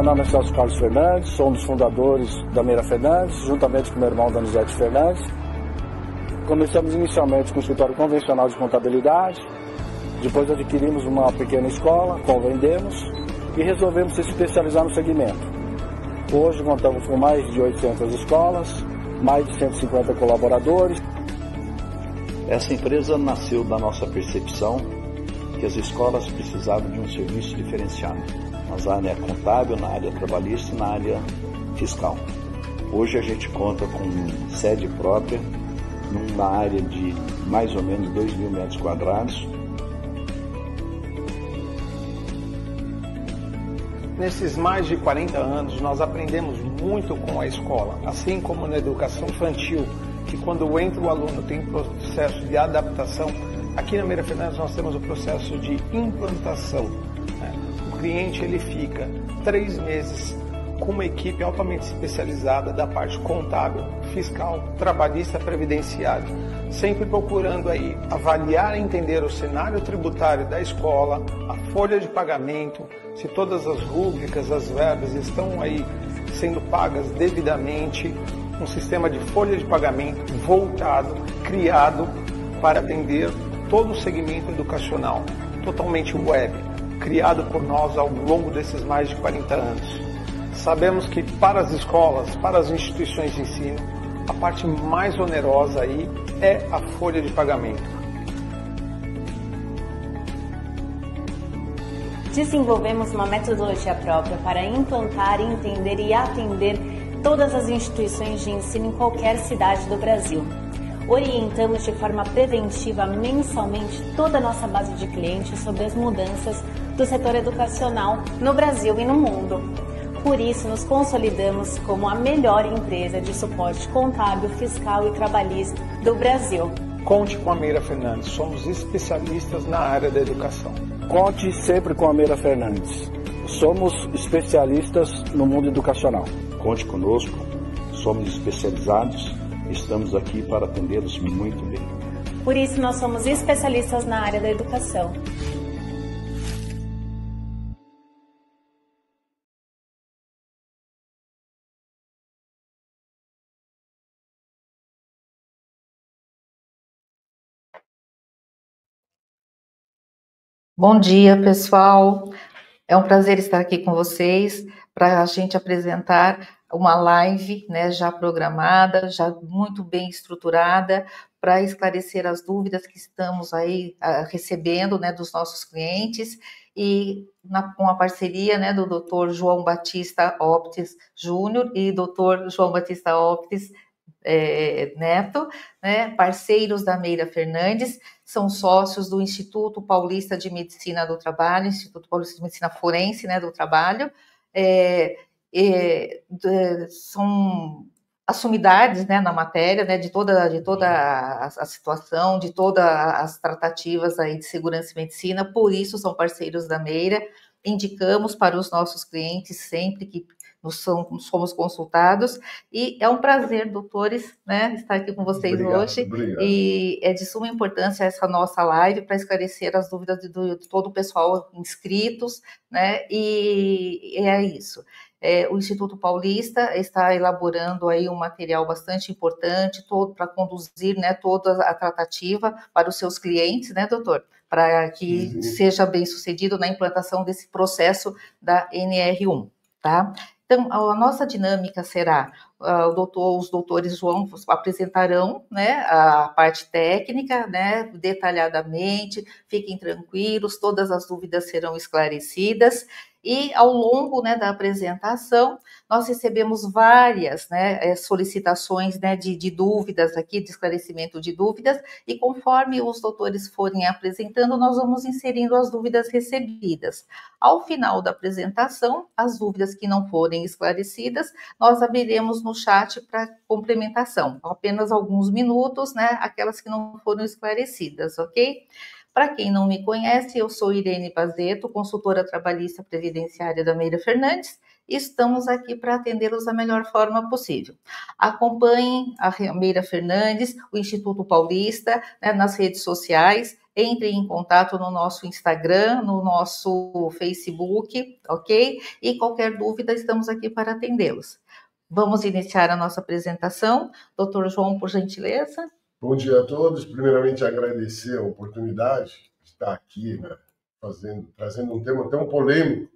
nome é Celso Carlos Fernandes, sou um dos fundadores da Meira Fernandes, juntamente com meu irmão Donizete Fernandes. Começamos inicialmente com um escritório convencional de contabilidade, depois adquirimos uma pequena escola, convendemos e resolvemos se especializar no segmento. Hoje contamos com mais de 800 escolas, mais de 150 colaboradores. Essa empresa nasceu da nossa percepção que as escolas precisavam de um serviço diferenciado, na área contábil, na área trabalhista e na área fiscal. Hoje a gente conta com sede própria, numa área de mais ou menos 2.000 metros quadrados. Nesses mais de 40 anos, nós aprendemos muito com a escola, assim como na educação infantil, que quando entra o aluno tem processo de adaptação. Aqui na Meira Fernandes nós temos o processo de implantação. O cliente ele fica 3 meses com uma equipe altamente especializada da parte contábil, fiscal, trabalhista, previdenciária, sempre procurando aí avaliar e entender o cenário tributário da escola, a folha de pagamento, se todas as rúbricas, as verbas estão aí sendo pagas devidamente, um sistema de folha de pagamento voltado, criado para atender todo o segmento educacional, totalmente web, criado por nós ao longo desses mais de 40 anos. Sabemos que para as escolas, para as instituições de ensino, a parte mais onerosa aí é a folha de pagamento. Desenvolvemos uma metodologia própria para implantar, entender e atender todas as instituições de ensino em qualquer cidade do Brasil. Orientamos de forma preventiva mensalmente toda a nossa base de clientes sobre as mudanças do setor educacional no Brasil e no mundo. Por isso, nos consolidamos como a melhor empresa de suporte contábil, fiscal e trabalhista do Brasil. Conte com a Meira Fernandes, somos especialistas na área da educação. Conte sempre com a Meira Fernandes, somos especialistas no mundo educacional. Conte conosco, somos especializados, estamos aqui para atendê-los muito bem. Por isso, nós somos especialistas na área da educação. Bom dia, pessoal. É um prazer estar aqui com vocês para a gente apresentar uma live, né, já programada, já muito bem estruturada, para esclarecer as dúvidas que estamos aí recebendo, né, dos nossos clientes e com a parceria, né, do Dr. João Batista Optes Júnior e Dr. João Batista Optes Neto, né, parceiros da Meira Fernandes, são sócios do Instituto Paulista de Medicina do Trabalho, Instituto Paulista de Medicina Forense, né, do Trabalho, são assumidades, né, na matéria, né, de toda a situação, de todas as tratativas aí de segurança e medicina, por isso são parceiros da Meira, indicamos para os nossos clientes sempre que somos consultados, e é um prazer, doutores, né, estar aqui com vocês hoje. Obrigado. E é de suma importância essa nossa live para esclarecer as dúvidas de todo o pessoal inscritos, né, e é isso. O Instituto Paulista está elaborando aí um material bastante importante para conduzir, né, toda a tratativa para os seus clientes, né, doutor? Para que seja bem sucedido na implantação desse processo da NR1, tá? Então, a nossa dinâmica será, os doutores João apresentarão, né, a parte técnica, né, detalhadamente, fiquem tranquilos, todas as dúvidas serão esclarecidas, e ao longo, né, da apresentação, nós recebemos várias, né, solicitações, né, de dúvidas aqui, de esclarecimento de dúvidas, e conforme os doutores forem apresentando, nós vamos inserindo as dúvidas recebidas. Ao final da apresentação, as dúvidas que não forem esclarecidas, nós abriremos no chat para complementação, apenas alguns minutos, né, aquelas que não foram esclarecidas, ok? Para quem não me conhece, eu sou Irene Bazeto, consultora trabalhista previdenciária da Meira Fernandes, e estamos aqui para atendê-los da melhor forma possível. Acompanhem a Meira Fernandes, o Instituto Paulista, né, nas redes sociais, entre em contato no nosso Instagram, no nosso Facebook, ok? E qualquer dúvida, estamos aqui para atendê-los. Vamos iniciar a nossa apresentação. Doutor João, por gentileza. Bom dia a todos. Primeiramente, agradecer a oportunidade de estar aqui, né, trazendo um tema tão polêmico,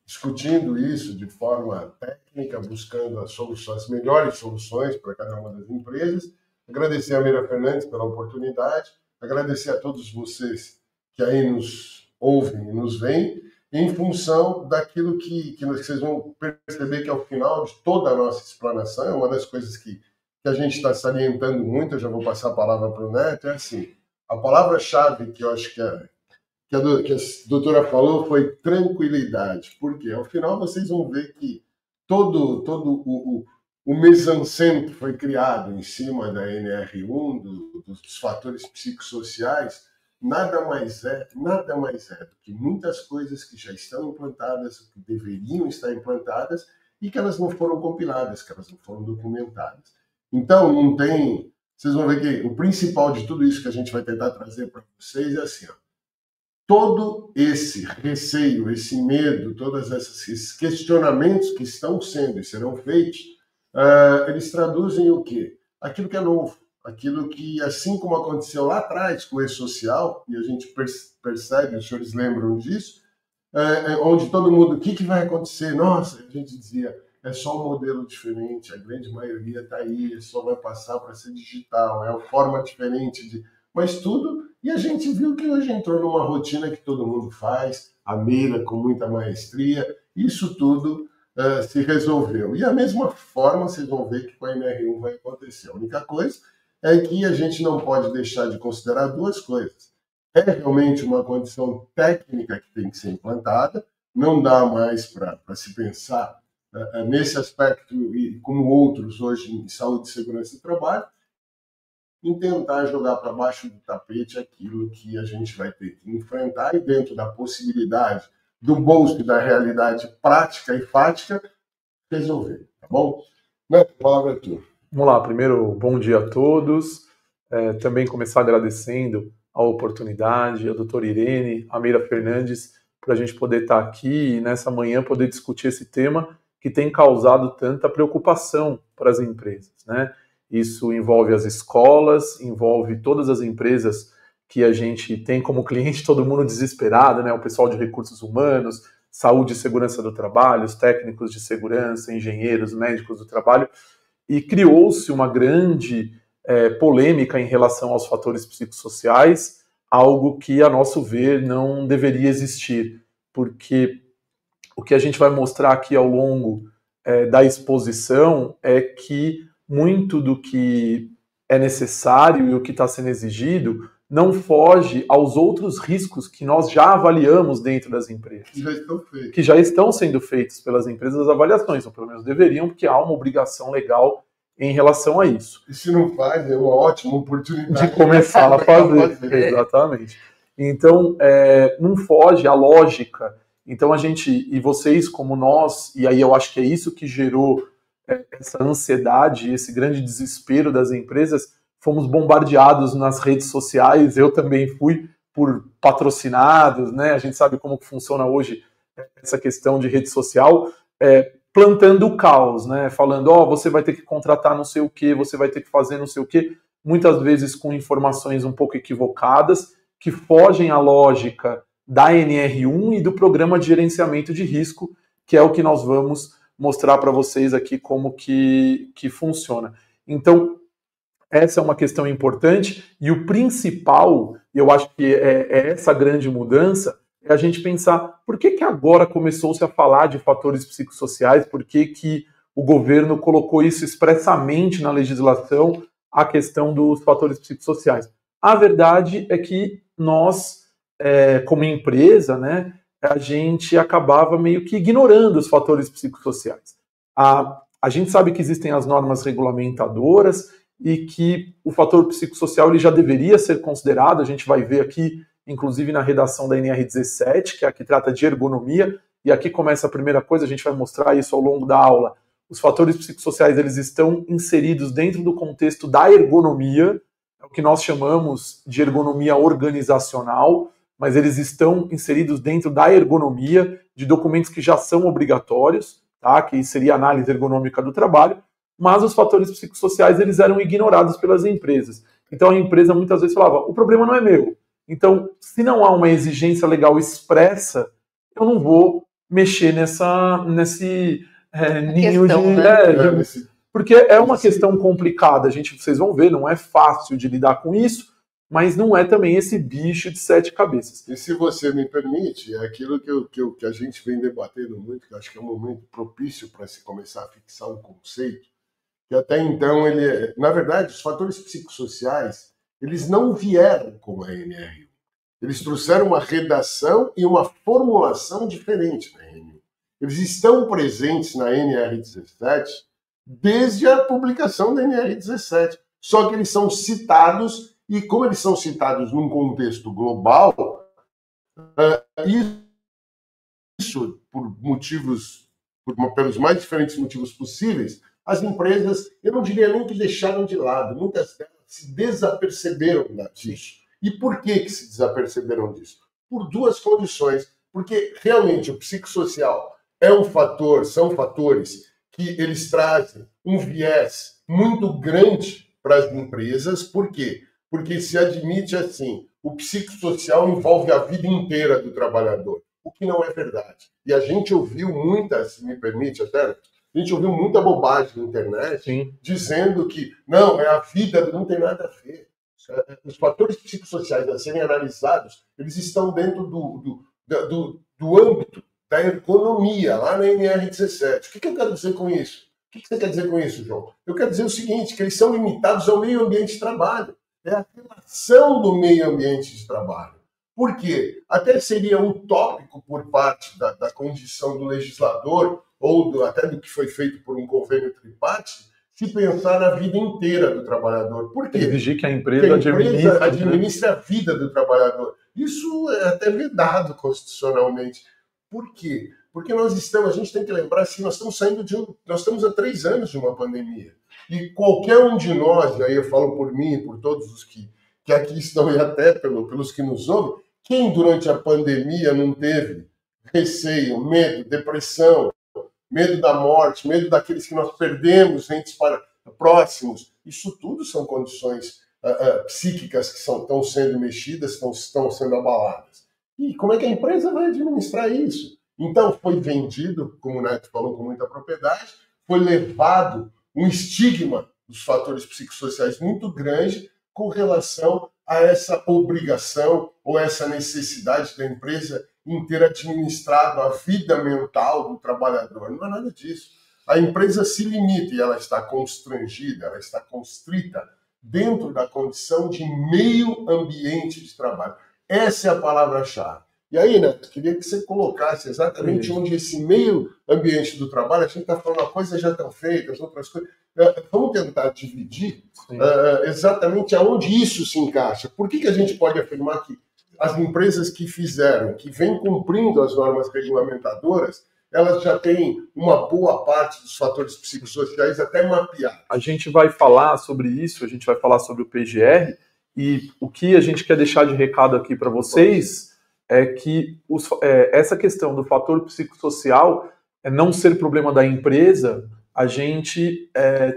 discutindo isso de forma técnica, buscando as melhores soluções para cada uma das empresas. Agradecer a Meira Fernandes pela oportunidade, agradecer a todos vocês que aí nos ouvem e nos veem, em função daquilo que vocês vão perceber que ao final de toda a nossa explanação, é uma das coisas que a gente está salientando muito. Eu já vou passar a palavra para o Neto, é assim, a palavra-chave que eu acho que a doutora falou foi tranquilidade. Por quê? Ao final vocês vão ver que todo o mise-en-scène que foi criado em cima da NR1, dos fatores psicossociais, nada mais é do que muitas coisas que já estão implantadas, que deveriam estar implantadas e que elas não foram compiladas, que elas não foram documentadas. Então, não tem... Vocês vão ver que o principal de tudo isso que a gente vai tentar trazer para vocês é assim, ó, todo esse receio, esse medo, todos esses questionamentos que estão sendo e serão feitos, eles traduzem o quê? Aquilo que é novo. Aquilo que, assim como aconteceu lá atrás com o E-Social, e a gente percebe, os senhores lembram disso, onde todo mundo, o que vai acontecer? Nossa, a gente dizia, é só um modelo diferente, a grande maioria está aí, só vai passar para ser digital, é uma forma diferente de... Mas tudo, e a gente viu que hoje entrou numa rotina que todo mundo faz, a Meira com muita maestria, isso tudo se resolveu. E a mesma forma vocês vão ver que com a NR1 vai acontecer. A única coisa é que a gente não pode deixar de considerar duas coisas. É realmente uma condição técnica que tem que ser implantada, não dá mais para se pensar nesse aspecto e como outros hoje em saúde, segurança e trabalho, em tentar jogar para baixo do tapete aquilo que a gente vai ter que enfrentar e dentro da possibilidade do bolso e da realidade prática e fática, resolver, tá bom? Neto, a palavra é tua. Vamos lá, primeiro, bom dia a todos. Também começar agradecendo a oportunidade, a doutora Irene, a Meira Fernandes, para a gente poder estar aqui e nessa manhã poder discutir esse tema que tem causado tanta preocupação para as empresas, né? Isso envolve as escolas, envolve todas as empresas que a gente tem como cliente, todo mundo desesperado, né? O pessoal de recursos humanos, saúde e segurança do trabalho, os técnicos de segurança, engenheiros, médicos do trabalho, e criou-se uma grande polêmica em relação aos fatores psicossociais, algo que, a nosso ver, não deveria existir, porque o que a gente vai mostrar aqui ao longo da exposição é que muito do que é necessário e o que está sendo exigido não foge aos outros riscos que nós já avaliamos dentro das empresas. Que já estão sendo feitos pelas empresas as avaliações, ou pelo menos deveriam, porque há uma obrigação legal em relação a isso. E se não faz, é uma ótima oportunidade de começar a fazer. Exatamente. Então, não foge à lógica. Então, a gente, e vocês como nós, e aí eu acho que é isso que gerou essa ansiedade, esse grande desespero das empresas, fomos bombardeados nas redes sociais, eu também fui por patrocinados, né? A gente sabe como que funciona hoje essa questão de rede social, plantando o caos, né? Falando, você vai ter que contratar não sei o que, você vai ter que fazer não sei o que, muitas vezes com informações um pouco equivocadas, que fogem à lógica da NR1 e do Programa de Gerenciamento de Risco, que é o que nós vamos mostrar para vocês aqui como que funciona. Então, essa é uma questão importante, e o principal, eu acho que é essa grande mudança, é a gente pensar por que agora começou-se a falar de fatores psicossociais, por que o governo colocou isso expressamente na legislação, a questão dos fatores psicossociais. A verdade é que nós, como empresa, né, a gente acabava meio que ignorando os fatores psicossociais. A gente sabe que existem as normas regulamentadoras e que o fator psicossocial ele já deveria ser considerado, a gente vai ver aqui, inclusive na redação da NR17, que é a que trata de ergonomia, e aqui começa a primeira coisa, a gente vai mostrar isso ao longo da aula. Os fatores psicossociais eles estão inseridos dentro do contexto da ergonomia, é o que nós chamamos de ergonomia organizacional, mas eles estão inseridos dentro da ergonomia de documentos que já são obrigatórios, tá? Que seria a análise ergonômica do trabalho, mas os fatores psicossociais eles eram ignorados pelas empresas. Então a empresa muitas vezes falava, o problema não é meu. Então, se não há uma exigência legal expressa, eu não vou mexer nesse ninho questão, de... né? Porque é uma questão complicada, vocês vão ver, não é fácil de lidar com isso, mas não é também esse bicho de 7 cabeças. E se você me permite, é aquilo que a gente vem debatendo muito, que eu acho que é um momento propício para se começar a fixar um conceito, que até então na verdade, os fatores psicossociais, eles não vieram com a NR1. Eles trouxeram uma redação e uma formulação diferente na NR1. Eles estão presentes na NR17 desde a publicação da NR17. Só que eles são citados, e como eles são citados num contexto global, isso, pelos mais diferentes motivos possíveis, as empresas, eu não diria nem que deixaram de lado, muitas delas se desaperceberam disso. E por que se desaperceberam disso? Por 2 condições. Porque realmente o psicossocial são fatores que eles trazem um viés muito grande para as empresas. Por quê? Porque se admite assim, o psicossocial envolve a vida inteira do trabalhador, o que não é verdade. E a gente ouviu se me permite até, a gente ouviu muita bobagem na internet, sim, dizendo que não, é a vida, não tem nada a ver. Os fatores psicossociais a serem analisados, eles estão dentro do âmbito da ergonomia, lá na NR17. O que eu quero dizer com isso? O que você quer dizer com isso, João? Eu quero dizer o seguinte, que eles são limitados ao meio ambiente de trabalho. É a relação do meio ambiente de trabalho. Por quê? Até seria utópico por parte da condição do legislador, ou até do que foi feito por um convênio tripartite, se pensar na vida inteira do trabalhador. Por quê? Exigir que a empresa administre a vida do trabalhador. Isso é até vedado constitucionalmente. Por quê? Porque a gente tem que lembrar assim, nós estamos há 3 anos de uma pandemia. E qualquer um de nós, aí eu falo por mim e por todos os que aqui estão e até pelos que nos ouvem, quem durante a pandemia não teve receio, medo, depressão, medo da morte, medo daqueles que nós perdemos, entes próximos? Isso tudo são condições psíquicas que estão sendo mexidas, estão sendo abaladas. E como é que a empresa vai administrar isso? Então foi vendido, como o Neto falou com muita propriedade, foi levado um estigma dos fatores psicossociais muito grande com relação a essa obrigação ou essa necessidade da empresa inteira administrar a vida mental do trabalhador. Não é nada disso. A empresa se limita e ela está constrangida, ela está constrita dentro da condição de meio ambiente de trabalho. Essa é a palavra-chave. E aí, Neto, queria que você colocasse exatamente onde esse meio ambiente do trabalho, a gente está falando uma coisa já estão feitas, outras coisas. Vamos tentar dividir exatamente aonde isso se encaixa. Por que a gente pode afirmar que as empresas que vêm cumprindo as normas regulamentadoras, elas já têm uma boa parte dos fatores psicossociais até mapeados? A gente vai falar sobre isso, a gente vai falar sobre o PGR, e o que a gente quer deixar de recado aqui para vocês é que essa questão do fator psicossocial não ser problema da empresa, a gente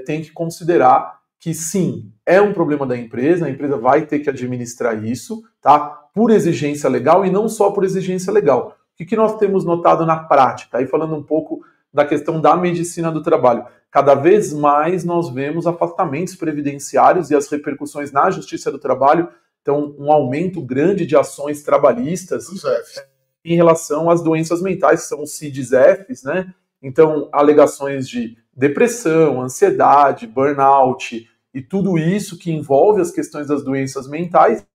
tem que considerar que sim, é um problema da empresa, a empresa vai ter que administrar isso, tá? Por exigência legal e não só por exigência legal. O que nós temos notado na prática? Aí falando um pouco da questão da medicina do trabalho. Cada vez mais nós vemos afastamentos previdenciários e as repercussões na Justiça do Trabalho. Então, um aumento grande de ações trabalhistas em relação às doenças mentais, que são os CIDs-Fs, né? Então, alegações de depressão, ansiedade, burnout e tudo isso que envolve as questões das doenças mentais.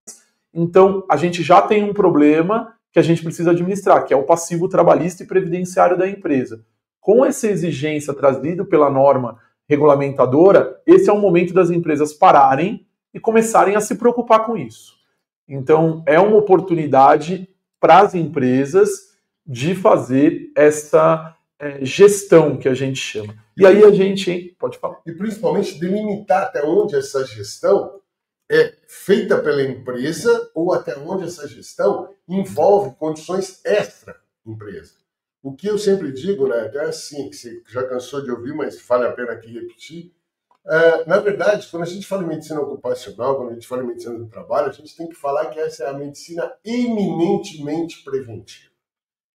Então, a gente já tem um problema que a gente precisa administrar, que é o passivo trabalhista e previdenciário da empresa. Com essa exigência trazida pela norma regulamentadora, esse é o momento das empresas pararem e começarem a se preocupar com isso. Então, é uma oportunidade para as empresas de fazer essa gestão que a gente chama. E aí a gente, pode falar. E principalmente delimitar até onde essa gestão é feita pela empresa ou até onde essa gestão envolve condições extra-empresa. O que eu sempre digo, né, é assim, que você já cansou de ouvir, mas vale a pena aqui repetir. Na verdade, quando a gente fala em medicina ocupacional, quando a gente fala em medicina do trabalho, a gente tem que falar que essa é a medicina eminentemente preventiva.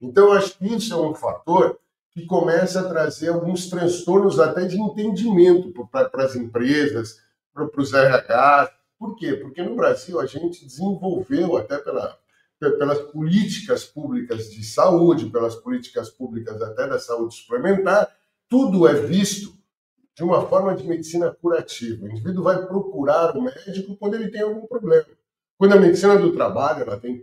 Então, eu acho que isso é um fator que começa a trazer alguns transtornos até de entendimento para as empresas, para os RH. Por quê? Porque no Brasil a gente desenvolveu, até pelas políticas públicas de saúde, pelas políticas públicas até da saúde suplementar, tudo é visto de uma forma de medicina curativa. O indivíduo vai procurar o médico quando ele tem algum problema. Quando a medicina do trabalho ela tem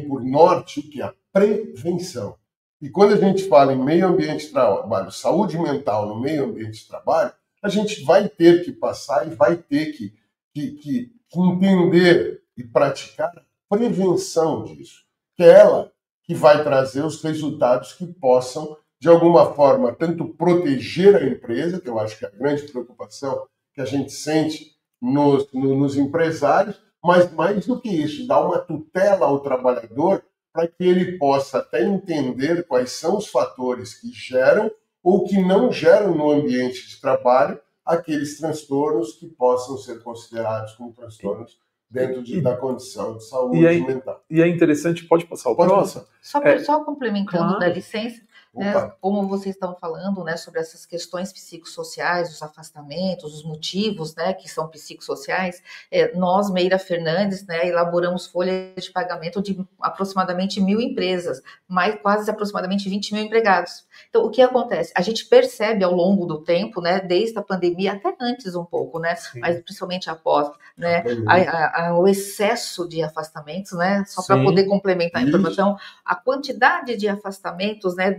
por norte o que? A prevenção. E quando a gente fala em meio ambiente de trabalho, saúde mental no meio ambiente de trabalho, a gente vai ter que passar e vai ter que entender e praticar a prevenção disso, que é ela que vai trazer os resultados que possam, de alguma forma, tanto proteger a empresa, que eu acho que é a grande preocupação que a gente sente nos empresários, mas mais do que isso, dar uma tutela ao trabalhador para que ele possa até entender quais são os fatores que geram ou que não geram no ambiente de trabalho aqueles transtornos que possam ser considerados como transtornos dentro da condição de saúde mental. E é interessante, pode passar o próximo? Só complementando, claro. Dá licença, né, como vocês estão falando, né, sobre essas questões psicossociais, os afastamentos, os motivos, né, que são psicossociais, nós, Meira Fernandes, né, elaboramos folha de pagamento de aproximadamente 1.000 empresas, mais quase aproximadamente 20 mil empregados. Então, o que acontece? A gente percebe ao longo do tempo, né, desde a pandemia, até antes um pouco, né, mas principalmente após, né, o excesso de afastamentos, né, só para poder complementar a informação, a quantidade de afastamentos, né,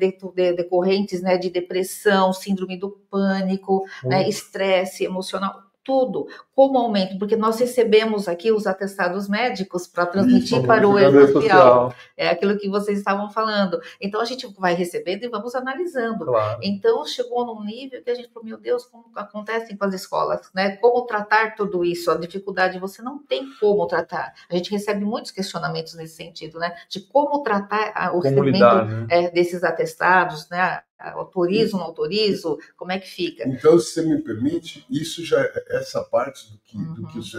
decorrentes, né, de depressão, síndrome do pânico, né, estresse emocional, tudo, como aumento, porque nós recebemos aqui os atestados médicos para transmitir para o essencial. É aquilo que vocês estavam falando. Então, a gente vai recebendo e vamos analisando. Claro. Então, chegou num nível que a gente falou, meu Deus, como acontece com as escolas, né? Como tratar tudo isso? A dificuldade, você não tem como tratar. A gente recebe muitos questionamentos nesse sentido, né? De como tratar o recebimento desses atestados, né? Autorizo, não autorizo, como é que fica? Então, se você me permite, isso já essa parte do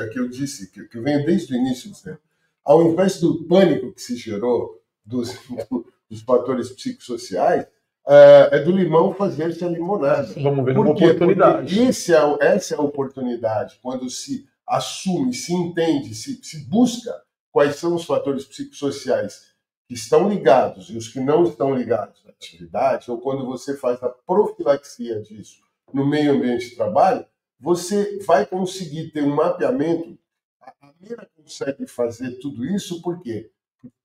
que eu disse, que eu venho desde o início dizendo. Ao invés do pânico que se gerou dos fatores psicossociais, é do limão fazer-se a limonada. Sim. Vamos ver uma oportunidade. Porque essa é a oportunidade, quando se assume, se entende, se busca quais são os fatores psicossociais que estão ligados e os que não estão ligados à atividade, ou quando você faz a profilaxia disso no meio ambiente de trabalho, você vai conseguir ter um mapeamento. A Meira consegue fazer tudo isso por quê?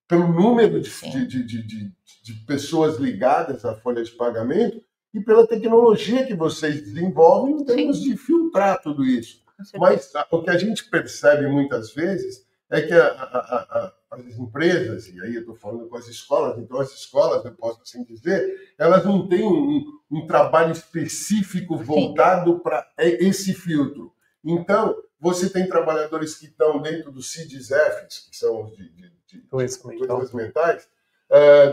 Pelo número de pessoas ligadas à folha de pagamento e pela tecnologia que vocês desenvolvem em termos de filtrar tudo isso. Mas o que a gente percebe muitas vezes é que as empresas, e aí eu estou falando com as escolas, então as escolas, eu posso assim dizer, elas não têm um trabalho específico voltado para esse filtro. Então, você tem trabalhadores que estão dentro dos CIDs-Fs, que são os de doenças mentais,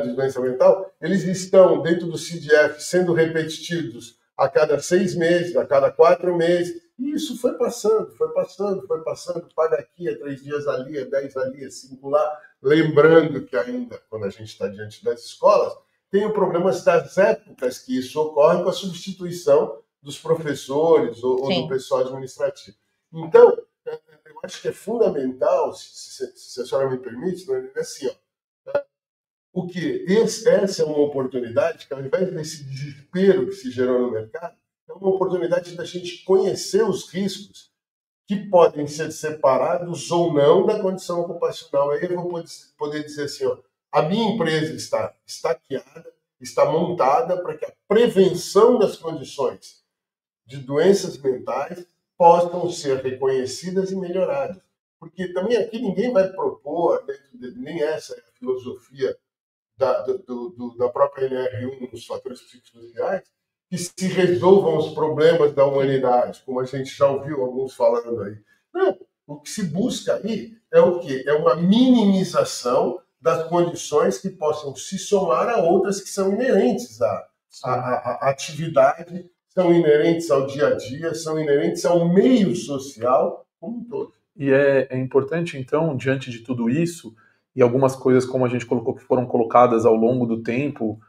de doença mental, eles estão dentro do CID-F sendo repetidos a cada 6 meses, a cada 4 meses, e isso foi passando, paga aqui, é 3 dias ali, é 10 ali, é 5 lá, lembrando que ainda, quando a gente está diante das escolas, tem o problema das épocas que isso ocorre com a substituição dos professores ou do pessoal administrativo. Então, eu acho que é fundamental, se a senhora me permite, é assim, ó, essa é uma oportunidade que, ao invés desse desespero que se gerou no mercado, é uma oportunidade da gente conhecer os riscos que podem ser separados ou não da condição ocupacional. Aí eu vou poder dizer assim, ó, a minha empresa está estaqueada, está montada para que a prevenção das condições de doenças mentais possam ser reconhecidas e melhoradas. Porque também aqui ninguém vai propor, nem essa é a filosofia da própria NR1, dos fatores psicossociais, que se resolvam os problemas da humanidade, como a gente já ouviu alguns falando aí. Não. O que se busca aí é o quê? É uma minimização das condições que possam se somar a outras que são inerentes à atividade, são inerentes ao dia a dia, são inerentes ao meio social como um todo. E é importante, então, diante de tudo isso, e algumas coisas, como a gente colocou, que foram colocadas ao longo do tempo,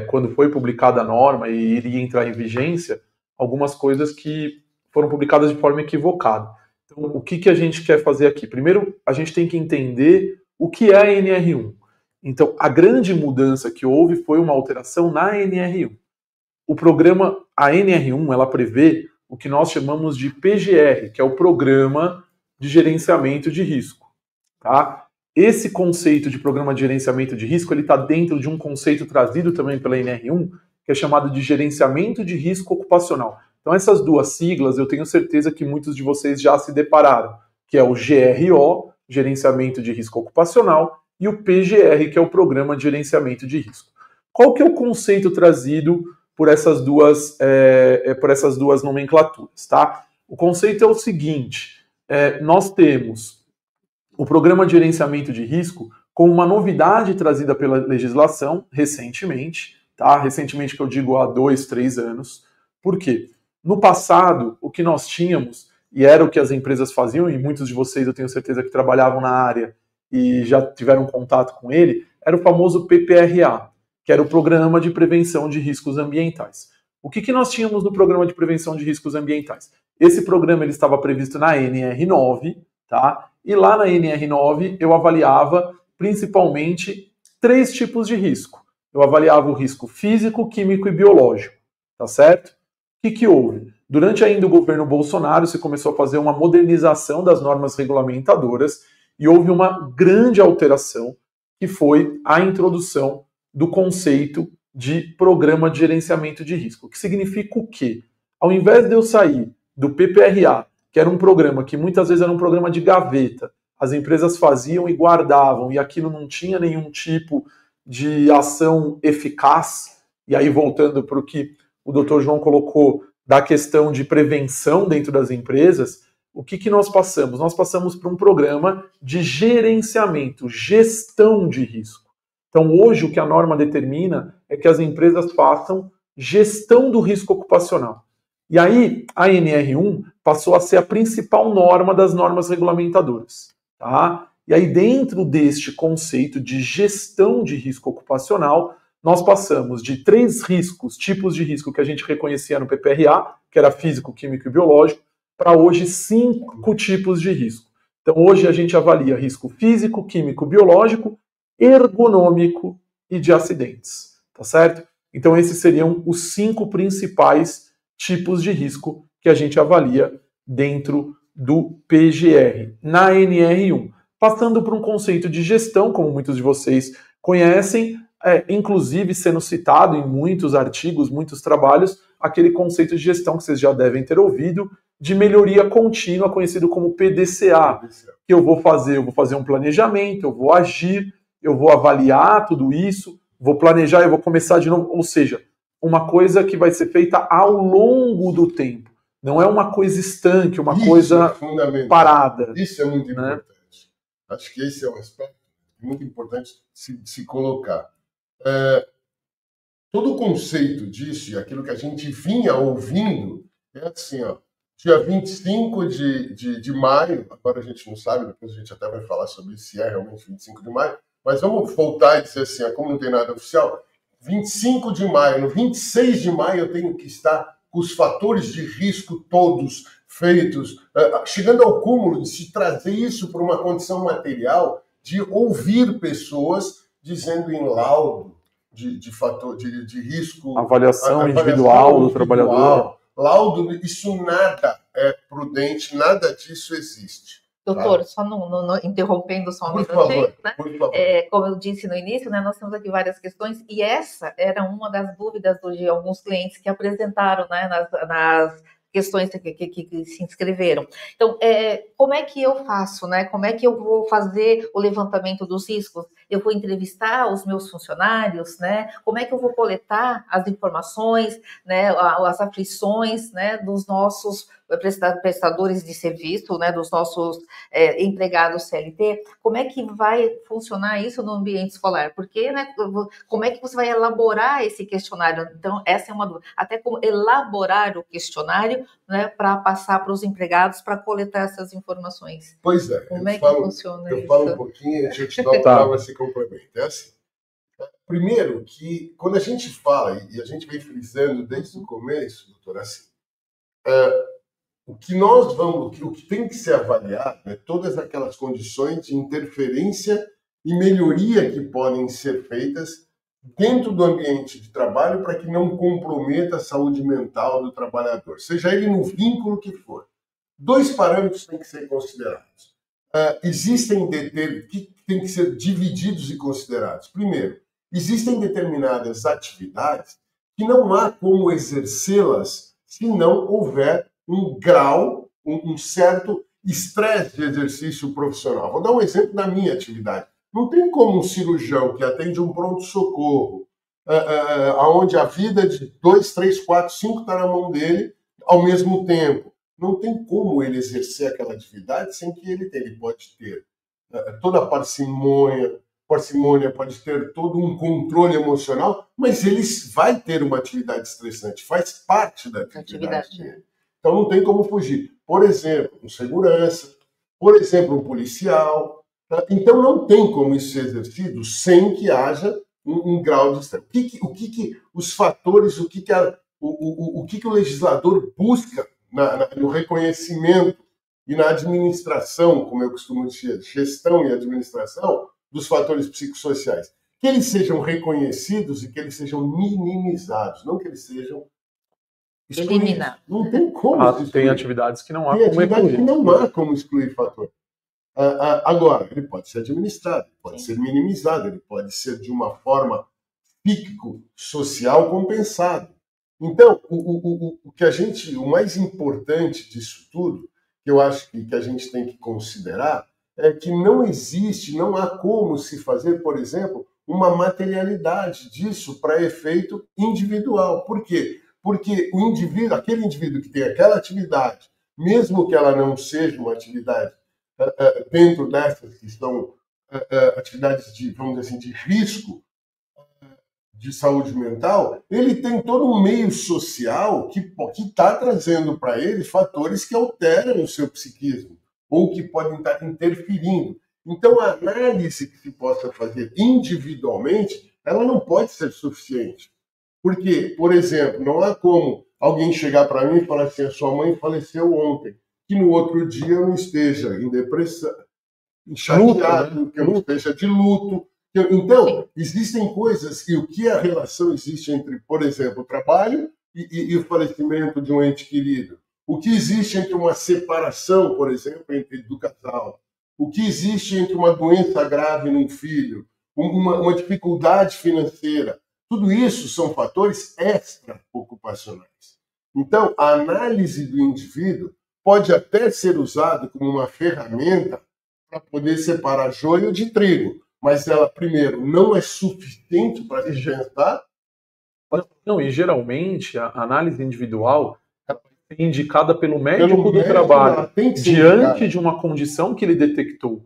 quando foi publicada a norma e iria entrar em vigência, algumas coisas que foram publicadas de forma equivocada. Então, o que a gente quer fazer aqui? Primeiro, a gente tem que entender o que é a NR1. Então, a grande mudança que houve foi uma alteração na NR1. O programa, a NR1, ela prevê o que nós chamamos de PGR, que é o Programa de Gerenciamento de Risco. Tá? Esse conceito de Programa de Gerenciamento de Risco, ele está dentro de um conceito trazido também pela NR1, que é chamado de Gerenciamento de Risco Ocupacional. Então, essas duas siglas, eu tenho certeza que muitos de vocês já se depararam, que é o GRO, Gerenciamento de Risco Ocupacional, e o PGR, que é o Programa de Gerenciamento de Risco. Qual que é o conceito trazido por essas duas nomenclaturas? Tá? O conceito é o seguinte, nós temos o Programa de Gerenciamento de Risco como uma novidade trazida pela legislação recentemente, tá? Recentemente que eu digo há 2, 3 anos. Por quê? No passado, o que nós tínhamos, e era o que as empresas faziam, e muitos de vocês eu tenho certeza que trabalhavam na área e já tiveram contato com ele, era o famoso PPRA, que era o Programa de Prevenção de Riscos Ambientais. O que nós tínhamos no Programa de Prevenção de Riscos Ambientais? Esse programa ele estava previsto na NR9, tá? E lá na NR9 eu avaliava principalmente 3 tipos de risco. Eu avaliava o risco físico, químico e biológico, tá certo? O que houve? Durante ainda o governo Bolsonaro se começou a fazer uma modernização das normas regulamentadoras e houve uma grande alteração que foi a introdução do conceito de Programa de Gerenciamento de Risco. Que significa o quê? Ao invés de eu sair do PPRA, que era um programa que muitas vezes era um programa de gaveta, as empresas faziam e guardavam, e aquilo não tinha nenhum tipo de ação eficaz, e aí voltando para o que o Dr. João colocou da questão de prevenção dentro das empresas, o que nós passamos? Nós passamos para um programa de gerenciamento, gestão de risco. Então, hoje, o que a norma determina é que as empresas façam gestão do risco ocupacional. E aí, a NR1 passou a ser a principal norma das normas regulamentadoras. Tá? E aí, dentro deste conceito de gestão de risco ocupacional, nós passamos de 3 riscos, tipos de risco que a gente reconhecia no PPRA, que era físico, químico e biológico, para hoje 5 tipos de risco. Então, hoje a gente avalia risco físico, químico, biológico, ergonômico e de acidentes, tá certo? Então, esses seriam os 5 principais tipos de risco que a gente avalia dentro do PGR, na NR1. Passando por um conceito de gestão, como muitos de vocês conhecem, inclusive sendo citado em muitos artigos, muitos trabalhos, aquele conceito de gestão que vocês já devem ter ouvido, de melhoria contínua, conhecido como PDCA, que eu vou fazer um planejamento, eu vou agir, eu vou avaliar tudo isso, vou planejar e vou começar de novo, ou seja, uma coisa que vai ser feita ao longo do tempo, não é uma coisa estanque, uma coisa parada. Isso é muito importante. Acho que esse é um aspecto muito importante de se colocar. Todo o conceito disso e aquilo que a gente vinha ouvindo é assim, ó, dia 25 de maio, agora a gente não sabe, depois a gente até vai falar sobre se é realmente 25 de maio, mas vamos voltar e dizer assim, ó, como não tem nada oficial, 25 de maio, no 26 de maio eu tenho que estar com os fatores de risco todos feitos, chegando ao cúmulo de se trazer isso para uma condição material, de ouvir pessoas dizendo em laudo de fator de risco, avaliação individual do trabalhador, laudo, isso nada é prudente, nada disso existe. Doutor, só não interrompendo só um minutinho, né? Como eu disse no início, né, nós temos aqui várias questões, e essa era uma das dúvidas de alguns clientes que apresentaram, né, nas questões que se inscreveram. Então, como é que eu faço, né? Como é que eu vou fazer o levantamento dos riscos? Eu vou entrevistar os meus funcionários, né? Como é que eu vou coletar as informações, né? As aflições, né? Dos nossos prestadores de serviço, né, dos nossos empregados CLT, como é que vai funcionar isso no ambiente escolar? Porque, né, como é que você vai elaborar esse questionário? Então, essa é uma dúvida. Até como elaborar o questionário, né, para passar para os empregados, para coletar essas informações. Pois é. Como é que funciona isso? Eu falo um pouquinho e a gente dá uma palavra se complementa. É assim. Primeiro, que quando a gente fala, e a gente vem frisando desde o começo, doutora, assim, o que tem que ser avaliado é todas aquelas condições de interferência e melhoria que podem ser feitas dentro do ambiente de trabalho para que não comprometa a saúde mental do trabalhador, seja ele no vínculo que for. 2 parâmetros têm que ser considerados. Existem que têm que ser divididos e considerados. Primeiro, existem determinadas atividades que não há como exercê-las se não houver um grau, um certo estresse de exercício profissional. Vou dar um exemplo da minha atividade. Não tem como um cirurgião que atende um pronto-socorro, onde a vida de 2, 3, 4, 5 está na mão dele ao mesmo tempo. Não tem como ele exercer aquela atividade sem que ele tenha. Ele pode ter toda a parcimônia, pode ter todo um controle emocional, mas ele vai ter uma atividade estressante, faz parte da atividade dele. Então não tem como fugir. Por exemplo, um segurança, por exemplo, um policial. Então não tem como isso ser exercido sem que haja um grau de estresse. O que os fatores, o que o legislador busca no reconhecimento e na administração, como eu costumo dizer, gestão e administração dos fatores psicossociais, que eles sejam reconhecidos e que eles sejam minimizados, não que eles sejam eliminados. Não tem como tem atividades que não há como excluir. Que não há como excluir fator. Agora, ele pode ser administrado, pode ser minimizado, ele pode ser de uma forma psíquico-social compensado. Então, o mais importante disso tudo, que eu acho que a gente tem que considerar, é que não há como se fazer, por exemplo, uma materialidade disso para efeito individual. Por quê? Porque aquele indivíduo que tem aquela atividade, mesmo que ela não seja uma atividade dentro dessas que são atividades de, vamos dizer assim, de risco de saúde mental, ele tem todo um meio social que está trazendo para ele fatores que alteram o seu psiquismo ou que podem estar interferindo. Então, a análise que se possa fazer individualmente, ela não pode ser suficiente. Porque, por exemplo, não há como alguém chegar para mim e falar assim, a sua mãe faleceu ontem, que no outro dia eu não esteja em depressão, chateado, né? Que eu não esteja de luto. Então, existem coisas, e o que a relação existe entre, por exemplo, o trabalho e o falecimento de um ente querido? O que existe entre uma separação, por exemplo, do casal? O que existe entre uma doença grave num filho? Uma dificuldade financeira? Tudo isso são fatores extra-ocupacionais. Então, a análise do indivíduo pode até ser usada como uma ferramenta para poder separar joio de trigo, mas ela, primeiro, não é suficiente para se pensar. Não, e geralmente a análise individual é indicada pelo médico do trabalho diante de uma condição que ele detectou.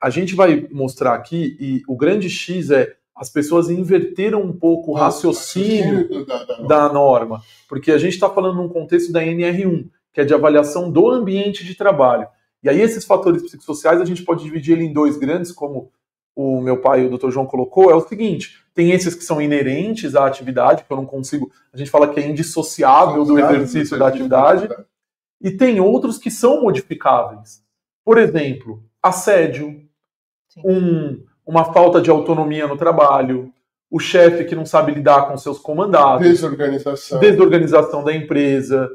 A gente vai mostrar aqui, e o grande X é as pessoas inverteram um pouco o raciocínio da norma, porque a gente está falando num contexto da NR1, que é de avaliação do ambiente de trabalho. E aí esses fatores psicossociais a gente pode dividir ele em 2 grandes, como o meu pai e o Dr. João colocou, é o seguinte, tem esses que são inerentes à atividade, que eu não consigo, a gente fala que é indissociável do exercício da atividade, e tem outros que são modificáveis. Por exemplo, assédio, uma falta de autonomia no trabalho, o chefe que não sabe lidar com seus comandados, desorganização da empresa,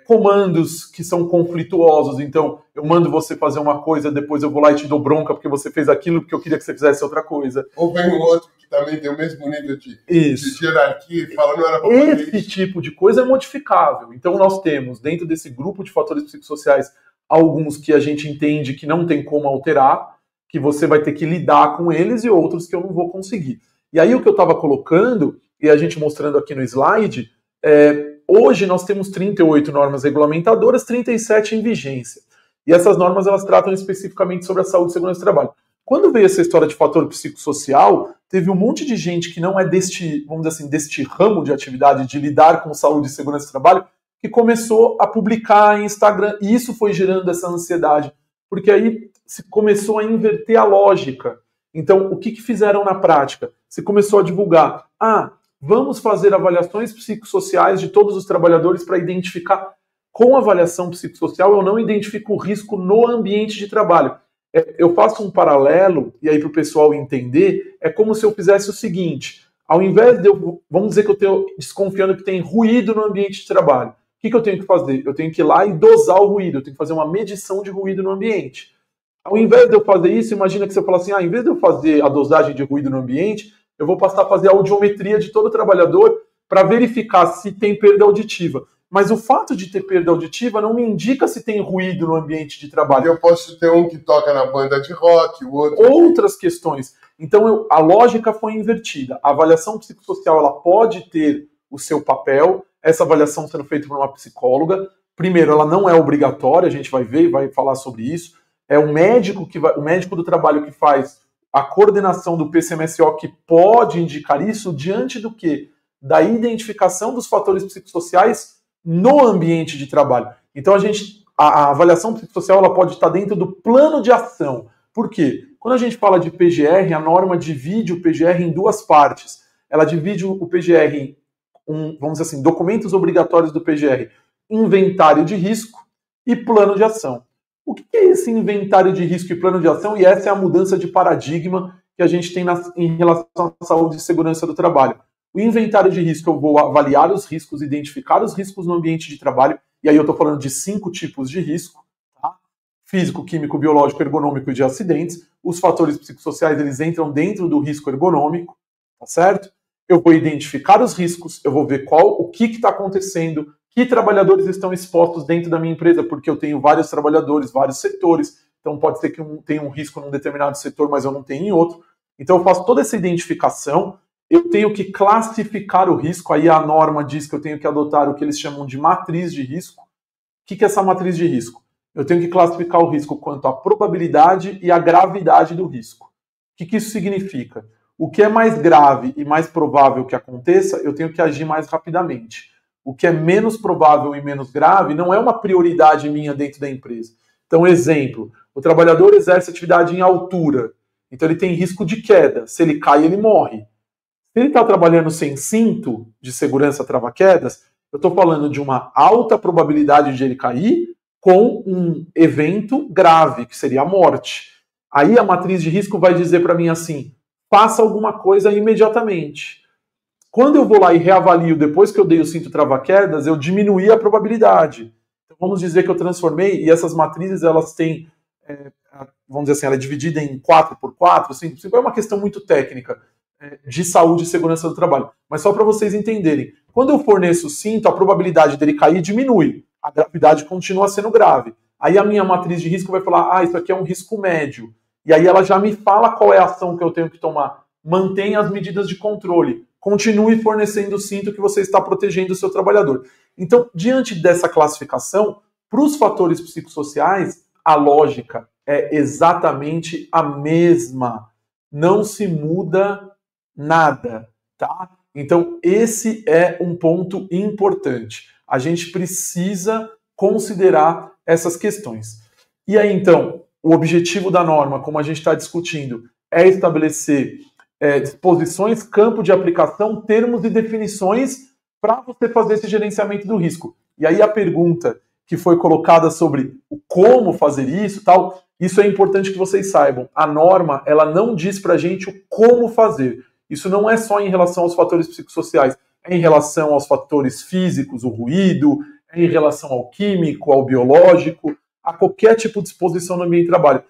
comandos que são conflituosos, então eu mando você fazer uma coisa, depois eu vou lá e te dou bronca porque você fez aquilo, porque eu queria que você fizesse outra coisa. Ou vem um outro que também tem o mesmo nível de hierarquia e fala, não era para fazer esse tipo de coisa é modificável. Então nós temos, dentro desse grupo de fatores psicossociais, alguns que a gente entende que não tem como alterar, que você vai ter que lidar com eles, e outros que eu não vou conseguir. E aí o que eu estava colocando, e a gente mostrando aqui no slide, hoje nós temos 38 normas regulamentadoras, 37 em vigência. E essas normas elas tratam especificamente sobre a saúde e segurança do trabalho. Quando veio essa história de fator psicossocial, teve um monte de gente que não é deste, vamos dizer assim, deste ramo de atividade de lidar com saúde e segurança do trabalho, que começou a publicar em Instagram, e isso foi gerando essa ansiedade, porque aí se começou a inverter a lógica. Então, o que fizeram na prática? Se começou a divulgar, vamos fazer avaliações psicossociais de todos os trabalhadores para identificar, com avaliação psicossocial, eu não identifico o risco no ambiente de trabalho. Eu faço um paralelo, e aí para o pessoal entender, é como se eu fizesse o seguinte, ao invés de eu, vamos dizer que eu estou desconfiando que tem ruído no ambiente de trabalho, o que eu tenho que fazer? Eu tenho que ir lá e dosar o ruído, eu tenho que fazer uma medição de ruído no ambiente. Ao invés de eu fazer isso, imagina que você fala assim, em vez de eu fazer a dosagem de ruído no ambiente, eu vou passar a fazer a audiometria de todo trabalhador para verificar se tem perda auditiva. Mas o fato de ter perda auditiva não me indica se tem ruído no ambiente de trabalho. Eu posso ter um que toca na banda de rock, o outro... Outras questões. Então, a lógica foi invertida. A avaliação psicossocial ela pode ter o seu papel, essa avaliação sendo feita por uma psicóloga. Primeiro, ela não é obrigatória, a gente vai ver e vai falar sobre isso. É o médico o médico do trabalho que faz a coordenação do PCMSO que pode indicar isso diante do quê? Da identificação dos fatores psicossociais no ambiente de trabalho. Então a avaliação psicossocial ela pode estar dentro do plano de ação. Por quê? Quando a gente fala de PGR, a norma divide o PGR em duas partes. Ela divide o PGR em, vamos dizer assim, documentos obrigatórios do PGR, inventário de risco e plano de ação. O que é esse inventário de risco e plano de ação? E essa é a mudança de paradigma que a gente tem em relação à saúde e segurança do trabalho. O inventário de risco, eu vou avaliar os riscos, identificar os riscos no ambiente de trabalho, e aí eu estou falando de 5 tipos de risco, tá? Físico, químico, biológico, ergonômico e de acidentes. Os fatores psicossociais, eles entram dentro do risco ergonômico, tá certo? Eu vou identificar os riscos, eu vou ver o que está acontecendo, que trabalhadores estão expostos dentro da minha empresa, porque eu tenho vários trabalhadores, vários setores, então pode ser que tenha um risco num determinado setor, mas eu não tenho em outro. Então eu faço toda essa identificação, eu tenho que classificar o risco, aí a norma diz que eu tenho que adotar o que eles chamam de matriz de risco. O que é essa matriz de risco? Eu tenho que classificar o risco quanto à probabilidade e à gravidade do risco. O que isso significa? O que é mais grave e mais provável que aconteça, eu tenho que agir mais rapidamente. O que é menos provável e menos grave não é uma prioridade minha dentro da empresa. Então, exemplo, o trabalhador exerce atividade em altura, então ele tem risco de queda. Se ele cai, ele morre. Se ele está trabalhando sem cinto de segurança trava-quedas, eu estou falando de uma alta probabilidade de ele cair com um evento grave, que seria a morte. Aí a matriz de risco vai dizer para mim assim, faça alguma coisa imediatamente. Quando eu vou lá e reavalio depois que eu dei o cinto trava-quedas, eu diminuí a probabilidade. Então vamos dizer que eu transformei, e essas matrizes elas têm, vamos dizer assim, ela é dividida em 4x4, 5x5, é uma questão muito técnica de saúde e segurança do trabalho. Mas só para vocês entenderem, quando eu forneço o cinto, a probabilidade dele cair diminui, a gravidade continua sendo grave. Aí a minha matriz de risco vai falar, isso aqui é um risco médio. E aí ela já me fala qual é a ação que eu tenho que tomar. Mantenha as medidas de controle. Continue fornecendo o cinto que você está protegendo o seu trabalhador. Então, diante dessa classificação, para os fatores psicossociais, a lógica é exatamente a mesma. Não se muda nada, tá? Então, esse é um ponto importante. A gente precisa considerar essas questões. E aí, então, o objetivo da norma, como a gente está discutindo, é estabelecer disposições, campo de aplicação, termos e definições para você fazer esse gerenciamento do risco. E aí a pergunta que foi colocada sobre o como fazer isso, tal, isso é importante que vocês saibam. A norma, ela não diz para a gente o como fazer. Isso não é só em relação aos fatores psicossociais, é em relação aos fatores físicos, o ruído, é em relação ao químico, ao biológico, a qualquer tipo de exposição no ambiente de trabalho.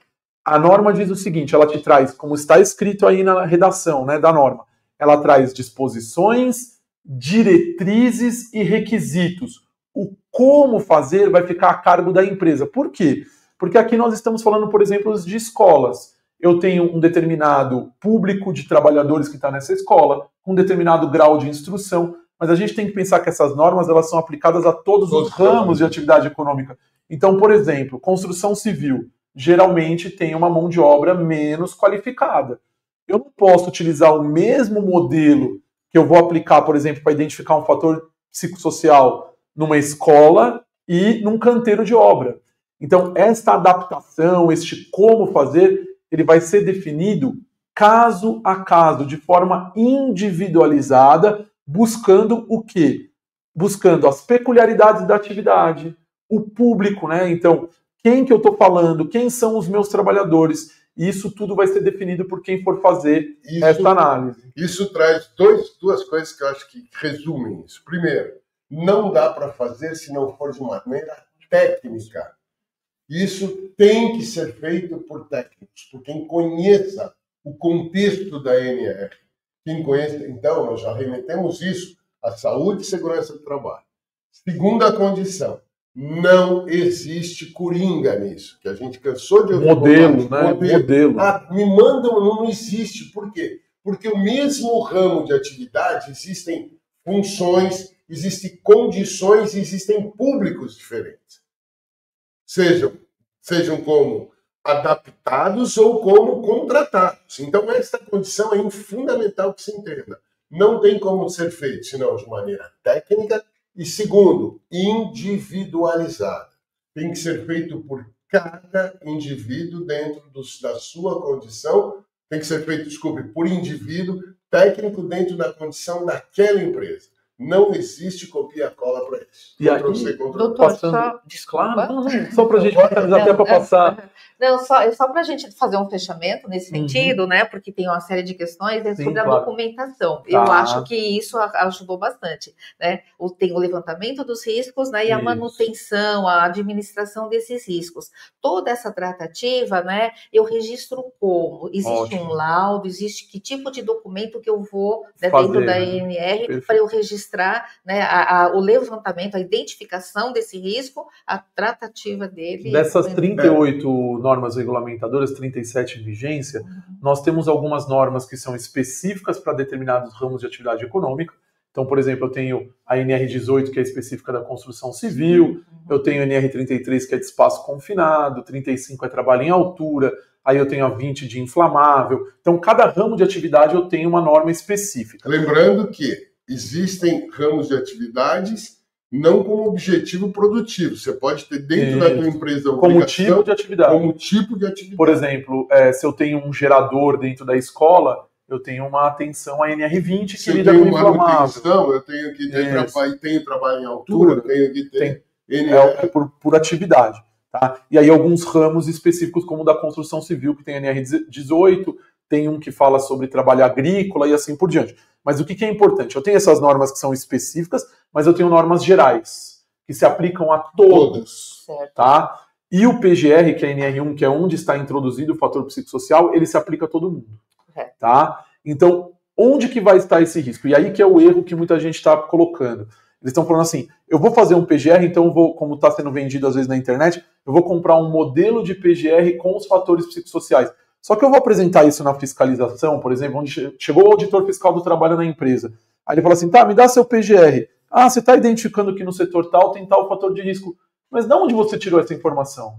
A norma diz o seguinte, ela te traz, como está escrito aí na redação, né, da norma, ela traz disposições, diretrizes e requisitos. O como fazer vai ficar a cargo da empresa. Por quê? Porque aqui nós estamos falando, por exemplo, de escolas. Eu tenho um determinado público de trabalhadores que está nessa escola, um determinado grau de instrução. mas a gente tem que pensar que essas normas elas são aplicadas a todos os ramos de atividade econômica. Então, por exemplo, construção civil geralmente tem uma mão de obra menos qualificada. Eu não posso utilizar o mesmo modelo que eu vou aplicar, por exemplo, para identificar um fator psicossocial numa escola e num canteiro de obra. Então, esta adaptação, este como fazer, ele vai ser definido caso a caso, de forma individualizada, buscando o quê? Buscando as peculiaridades da atividade, o público, né? Então, quem que eu estou falando, quem são os meus trabalhadores, isso tudo vai ser definido por quem for fazer essa análise. Isso traz duas coisas que eu acho que resumem isso. Primeiro, não dá para fazer se não for de maneira técnica. Isso tem que ser feito por técnicos, por quem conheça o contexto da ANR. Quem conhece, então, nós já remetemos isso à saúde e segurança do trabalho. Segunda condição, não existe coringa nisso, que a gente cansou de ouvir. Modelo, né? Modelo. Me mandam, não existe. Por quê? Porque o mesmo ramo de atividade existem funções, existem condições, existem públicos diferentes. Sejam como adaptados ou como contratados. Então, essa condição é fundamental que se entenda. Não tem como ser feito, senão de maneira técnica e, segundo, individualizada. Tem que ser feito por cada indivíduo dentro da sua condição. Tem que ser feito, por indivíduo técnico dentro da condição daquela empresa. Não existe copia-cola para isso. E aí, doutor, só para a gente finalizar, até para passar... Não, só para a gente fazer um fechamento nesse sentido, né? Porque tem uma série de questões sobre a documentação. Tá. Eu acho que isso ajudou bastante, né? Tem o levantamento dos riscos, né? E a manutenção, a administração desses riscos. Toda essa tratativa, né? Eu registro como? Existe um laudo, existe que tipo de documento que eu vou, né, dentro da ANR para eu registrar, né, o levantamento, a identificação desse risco, a tratativa dele. Dessas 38 normas regulamentadoras, 37 em vigência, nós temos algumas normas que são específicas para determinados ramos de atividade econômica. Então, por exemplo, eu tenho a NR18, que é específica da construção civil, eu tenho a NR33, que é de espaço confinado, 35 é trabalho em altura, aí eu tenho a 20 de inflamável. Então, cada ramo de atividade eu tenho uma norma específica. Lembrando que existem ramos de atividades não como objetivo produtivo. Você pode ter dentro da tua empresa como tipo de atividade. Como tipo de atividade. Por exemplo, se eu tenho um gerador dentro da escola, eu tenho uma atenção à NR20 que lida com inflamável. Eu tenho que ter tenho trabalho em altura, eu tenho que ter... por atividade. Tá? E aí alguns ramos específicos, como o da construção civil, que tem a NR18, tem um que fala sobre trabalho agrícola e assim por diante. Mas o que é importante? Eu tenho essas normas que são específicas, mas eu tenho normas gerais, que se aplicam a todos. Tá? E o PGR, que é a NR1, que é onde está introduzido o fator psicossocial, ele se aplica a todo mundo. Tá? Então, onde que vai estar esse risco? E aí que é o erro que muita gente está colocando. Eles estão falando assim, eu vou fazer um PGR, então eu vou, como está sendo vendido às vezes na internet, eu vou comprar um modelo de PGR com os fatores psicossociais. Só que eu vou apresentar isso na fiscalização, por exemplo, onde chegou o auditor fiscal do trabalho na empresa. Aí ele fala assim, tá, me dá seu PGR. Ah, você está identificando que no setor tal tem tal fator de risco. Mas de onde você tirou essa informação?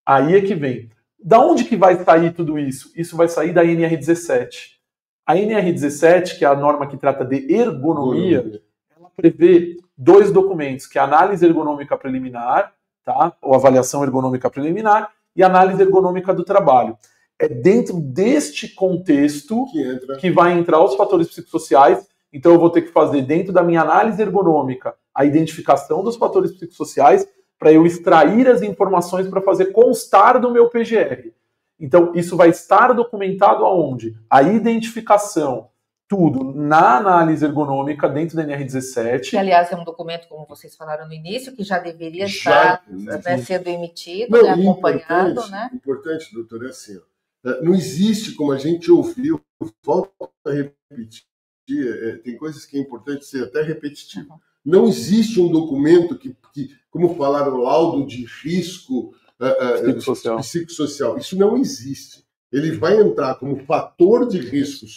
Aí é que vem. Da onde que vai sair tudo isso? Isso vai sair da NR17. A NR17, que é a norma que trata de ergonomia, ela prevê 2 documentos, que é a análise ergonômica preliminar, tá? Ou avaliação ergonômica preliminar, e análise ergonômica do trabalho. É dentro deste contexto que vai entrar os fatores psicossociais. Então eu vou ter que fazer, dentro da minha análise ergonômica, a identificação dos fatores psicossociais para eu extrair as informações para fazer constar do meu PGR. Então isso vai estar documentado aonde? A identificação, tudo na análise ergonômica dentro da NR17. Que, aliás, é um documento, como vocês falaram no início, que já deveria estar sendo emitido, acompanhado. Importante, doutor, é assim, não existe, como a gente ouviu, volta a repetir, tem coisas que é importante ser até repetitivo. Não existe um documento que como falaram, laudo de risco psicossocial. Isso não existe. Ele vai entrar como fator de risco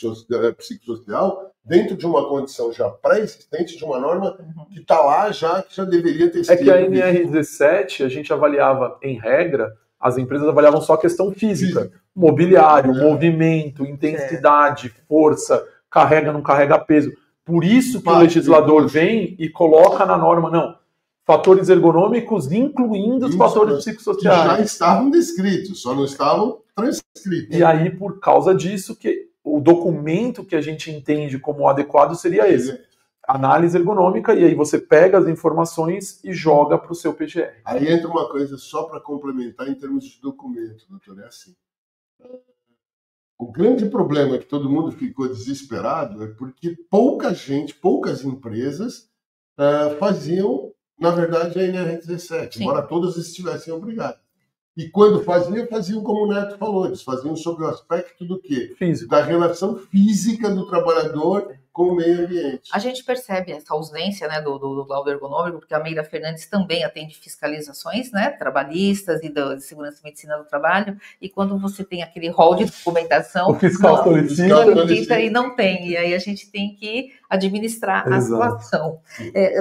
psicossocial dentro de uma condição já pré-existente, de uma norma que está lá já, que já deveria ter sido. É que a NR17, a gente avaliava, em regra, as empresas avaliavam só a questão física. Mobiliário, movimento, intensidade, força, carrega, não carrega peso. Por isso que o legislador vem e coloca na norma, não, fatores ergonômicos, incluindo os fatores psicossociais. Que já estavam descritos, só não estavam transcritos. E aí, por causa disso, que o documento que a gente entende como adequado seria esse. Análise ergonômica, e aí você pega as informações e joga para o seu PGR. Aí entra uma coisa só para complementar em termos de documento, doutor, é assim. O grande problema que todo mundo ficou desesperado é porque pouca gente, poucas empresas faziam, na verdade, a NR17, embora todas estivessem obrigadas. E quando faziam como o Neto falou, eles faziam sobre o aspecto do quê? Físico. Da relação física do trabalhador com o meio ambiente. A gente percebe essa ausência, né, do laudo ergonômico, porque a Meira Fernandes também atende fiscalizações, né, trabalhistas e de segurança e medicina do trabalho, e quando você tem aquele rol de documentação, o fiscal solicita e não tem, e aí a gente tem que administrar a situação.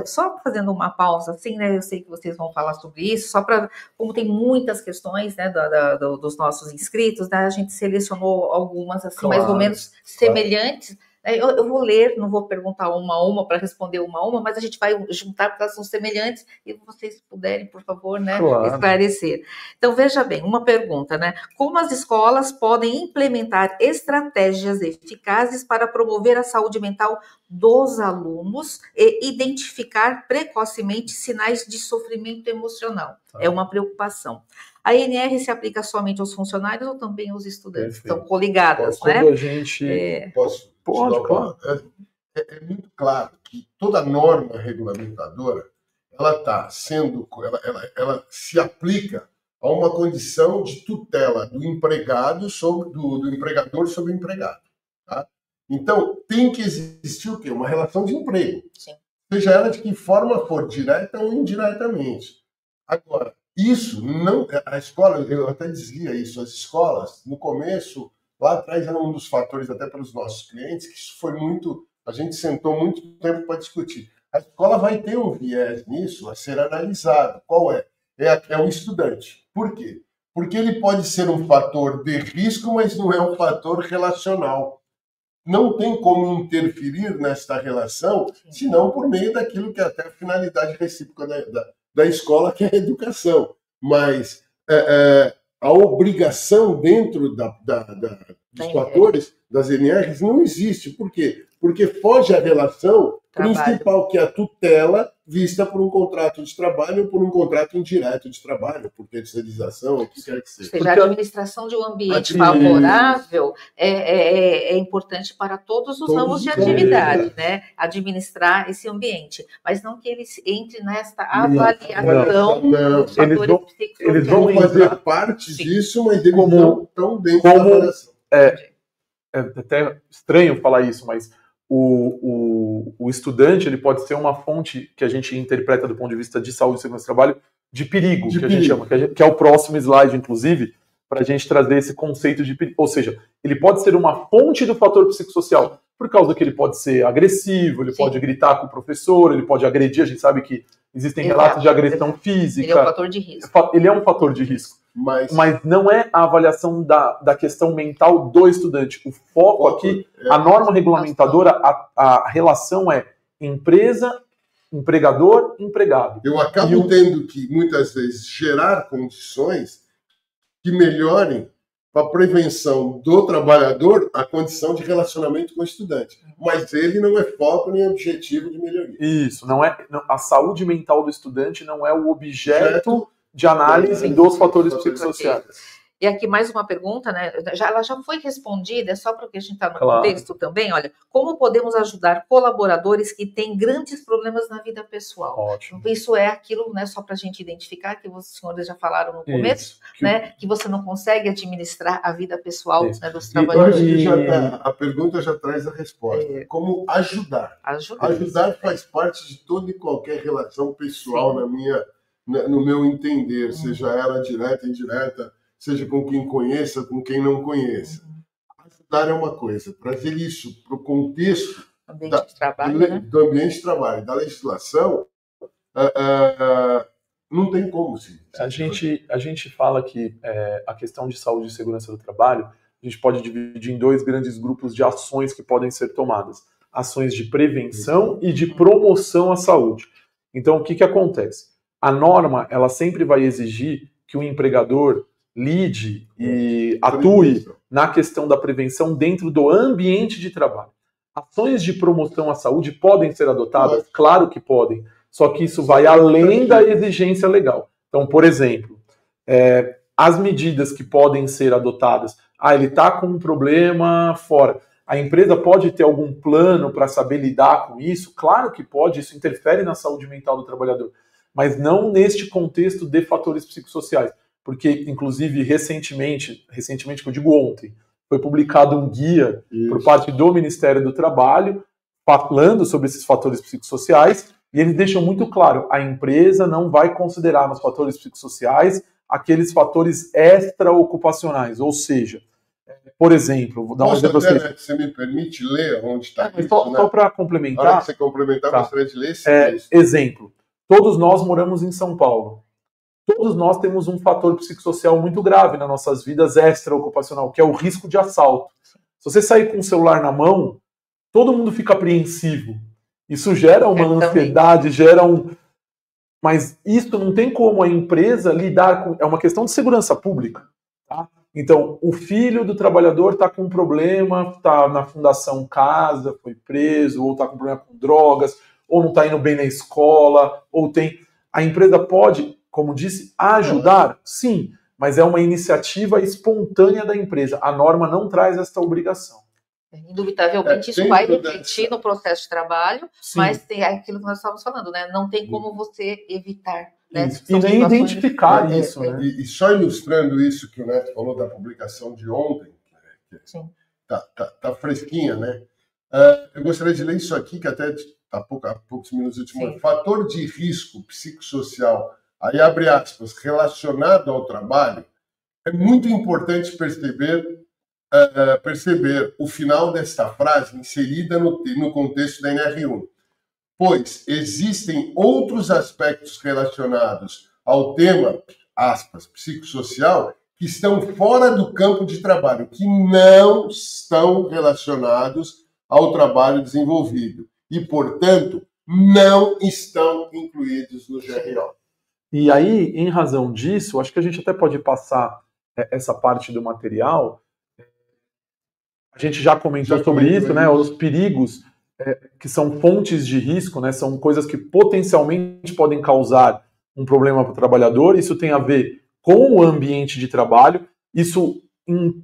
Só fazendo uma pausa, assim, né, eu sei que vocês vão falar sobre isso, só para, como tem muitas questões, né, dos nossos inscritos, né, a gente selecionou algumas, assim, mais ou menos semelhantes. Eu vou ler, não vou perguntar uma a uma para responder uma a uma, mas a gente vai juntar porque elas são semelhantes e vocês puderem, por favor, né, esclarecer. Então, veja bem, uma pergunta, né? Como as escolas podem implementar estratégias eficazes para promover a saúde mental dos alunos e identificar precocemente sinais de sofrimento emocional? É uma preocupação. A NR se aplica somente aos funcionários ou também aos estudantes? Estão coligadas, né? Quando a gente... Pode, claro. É muito claro que toda norma regulamentadora ela se aplica a uma condição de tutela do empregado sobre do empregador sobre o empregado. Tá? Então, tem que existir o quê? Uma relação de emprego. Sim. Seja ela de que forma for, direta ou indiretamente. Agora, isso não... A escola, eu até dizia isso, as escolas, no começo... Lá atrás era um dos fatores, até para os nossos clientes, que isso foi muito... A gente sentou muito tempo para discutir. A escola vai ter um viés nisso a ser analisado. Qual é? É o estudante. Por quê? Porque ele pode ser um fator de risco, mas não é um fator relacional. Não tem como interferir nesta relação, senão por meio daquilo que é até a finalidade recíproca da escola, que é a educação. Mas... a obrigação dentro dos fatores das NRs não existe. Por quê? Porque foge a relação principal, que é a tutela vista por um contrato de trabalho ou por um contrato indireto de trabalho, por terceirização, o que quer que seja. Ou seja, a administração de um ambiente favorável é importante para todos os ramos de atividade, né? Administrar esse ambiente, mas não que eles entrem nesta avaliação dos fatores psicossociais. Eles vão fazer parte disso, mas eles não estão dentro da avaliação. É até estranho falar isso, mas o estudante ele pode ser uma fonte que a gente interpreta do ponto de vista de saúde e segurança do trabalho de perigo, a gente chama, que é o próximo slide, inclusive, para a gente trazer esse conceito de perigo. Ou seja, ele pode ser uma fonte do fator psicossocial, por causa que ele pode ser agressivo, ele pode gritar com o professor, ele pode agredir, a gente sabe que existem relatos de agressão física. Ele é um fator de risco. Ele é um fator de risco. Mas não é a avaliação da questão mental do estudante. O foco aqui, a norma regulamentadora, a relação é empresa, empregador, empregado. Eu acabo tendo que, muitas vezes, gerar condições que melhorem para a prevenção do trabalhador a condição de relacionamento com o estudante. Mas ele não é foco nem objetivo de melhoria. Isso, a saúde mental do estudante não é o objeto de análise dos fatores psicossociais. E aqui mais uma pergunta, né? Ela já foi respondida, é só porque a gente está no contexto também. Olha, como podemos ajudar colaboradores que têm grandes problemas na vida pessoal? Ótimo. Isso é aquilo, né? Só para a gente identificar, que os senhores já falaram no começo, né? Que você não consegue administrar a vida pessoal, né, dos trabalhadores. A pergunta já traz a resposta. Como ajudar? Ajudar faz parte de toda e qualquer relação pessoal no meu entender, seja ela direta, indireta, seja com quem conheça, com quem não conheça. Ajudar é uma coisa, trazer isso para o contexto ambiente de trabalho, né? Do ambiente de trabalho, da legislação, não tem como se... A gente fala que a questão de saúde e segurança do trabalho, a gente pode dividir em 2 grandes grupos de ações que podem ser tomadas. Ações de prevenção e de promoção à saúde. Então, o que acontece? A norma, ela sempre vai exigir que o empregador lide e atue na questão da prevenção dentro do ambiente de trabalho. Ações de promoção à saúde podem ser adotadas? Claro que podem, só que isso vai além da exigência legal. Então, por exemplo, as medidas que podem ser adotadas, ele está com um problema fora, a empresa pode ter algum plano para saber lidar com isso? Claro que pode, isso interfere na saúde mental do trabalhador, mas não neste contexto de fatores psicossociais, porque, inclusive, recentemente, que eu digo ontem, foi publicado um guia por parte do Ministério do Trabalho falando sobre esses fatores psicossociais, e eles deixam muito claro, a empresa não vai considerar nos fatores psicossociais aqueles fatores extra-ocupacionais, ou seja, por exemplo, vou dar um exemplo para vocês. Você me permite ler onde está isso? Só para complementar. Na hora que você complementar, gostaria de ler esse texto. Exemplo, todos nós moramos em São Paulo. Todos nós temos um fator psicossocial muito grave nas nossas vidas extra-ocupacional, que é o risco de assalto. Se você sair com o celular na mão, todo mundo fica apreensivo. Isso gera uma ansiedade, Mas isso não tem como a empresa lidar com... É uma questão de segurança pública, tá? Então, o filho do trabalhador está com um problema, está na Fundação Casa, foi preso, ou está com problema com drogas, ou não está indo bem na escola, ou tem... A empresa pode, como disse, ajudar? Sim, mas é uma iniciativa espontânea da empresa. A norma não traz esta obrigação. Indubitavelmente, isso vai refletir no processo de trabalho, Sim. Mas tem aquilo que nós estávamos falando, né? Não tem como você evitar. Né? E nem identificar isso. Né? E só ilustrando isso que o Neto falou da publicação de ontem, que tá fresquinha, né? Eu gostaria de ler isso aqui, que até há poucos minutos eu te mostro. Fator de risco psicossocial, aí abre aspas, relacionado ao trabalho, é muito importante perceber o final desta frase inserida no contexto da NR1, pois existem outros aspectos relacionados ao tema, aspas, psicossocial, que estão fora do campo de trabalho, que não estão relacionados ao trabalho desenvolvido e, portanto, não estão incluídos no GRO. E aí, em razão disso, acho que a gente até pode passar essa parte do material. A gente já comentou sobre isso, né? Os perigos que são fontes de risco, né? São coisas que potencialmente podem causar um problema para o trabalhador. Isso tem a ver com o ambiente de trabalho. Isso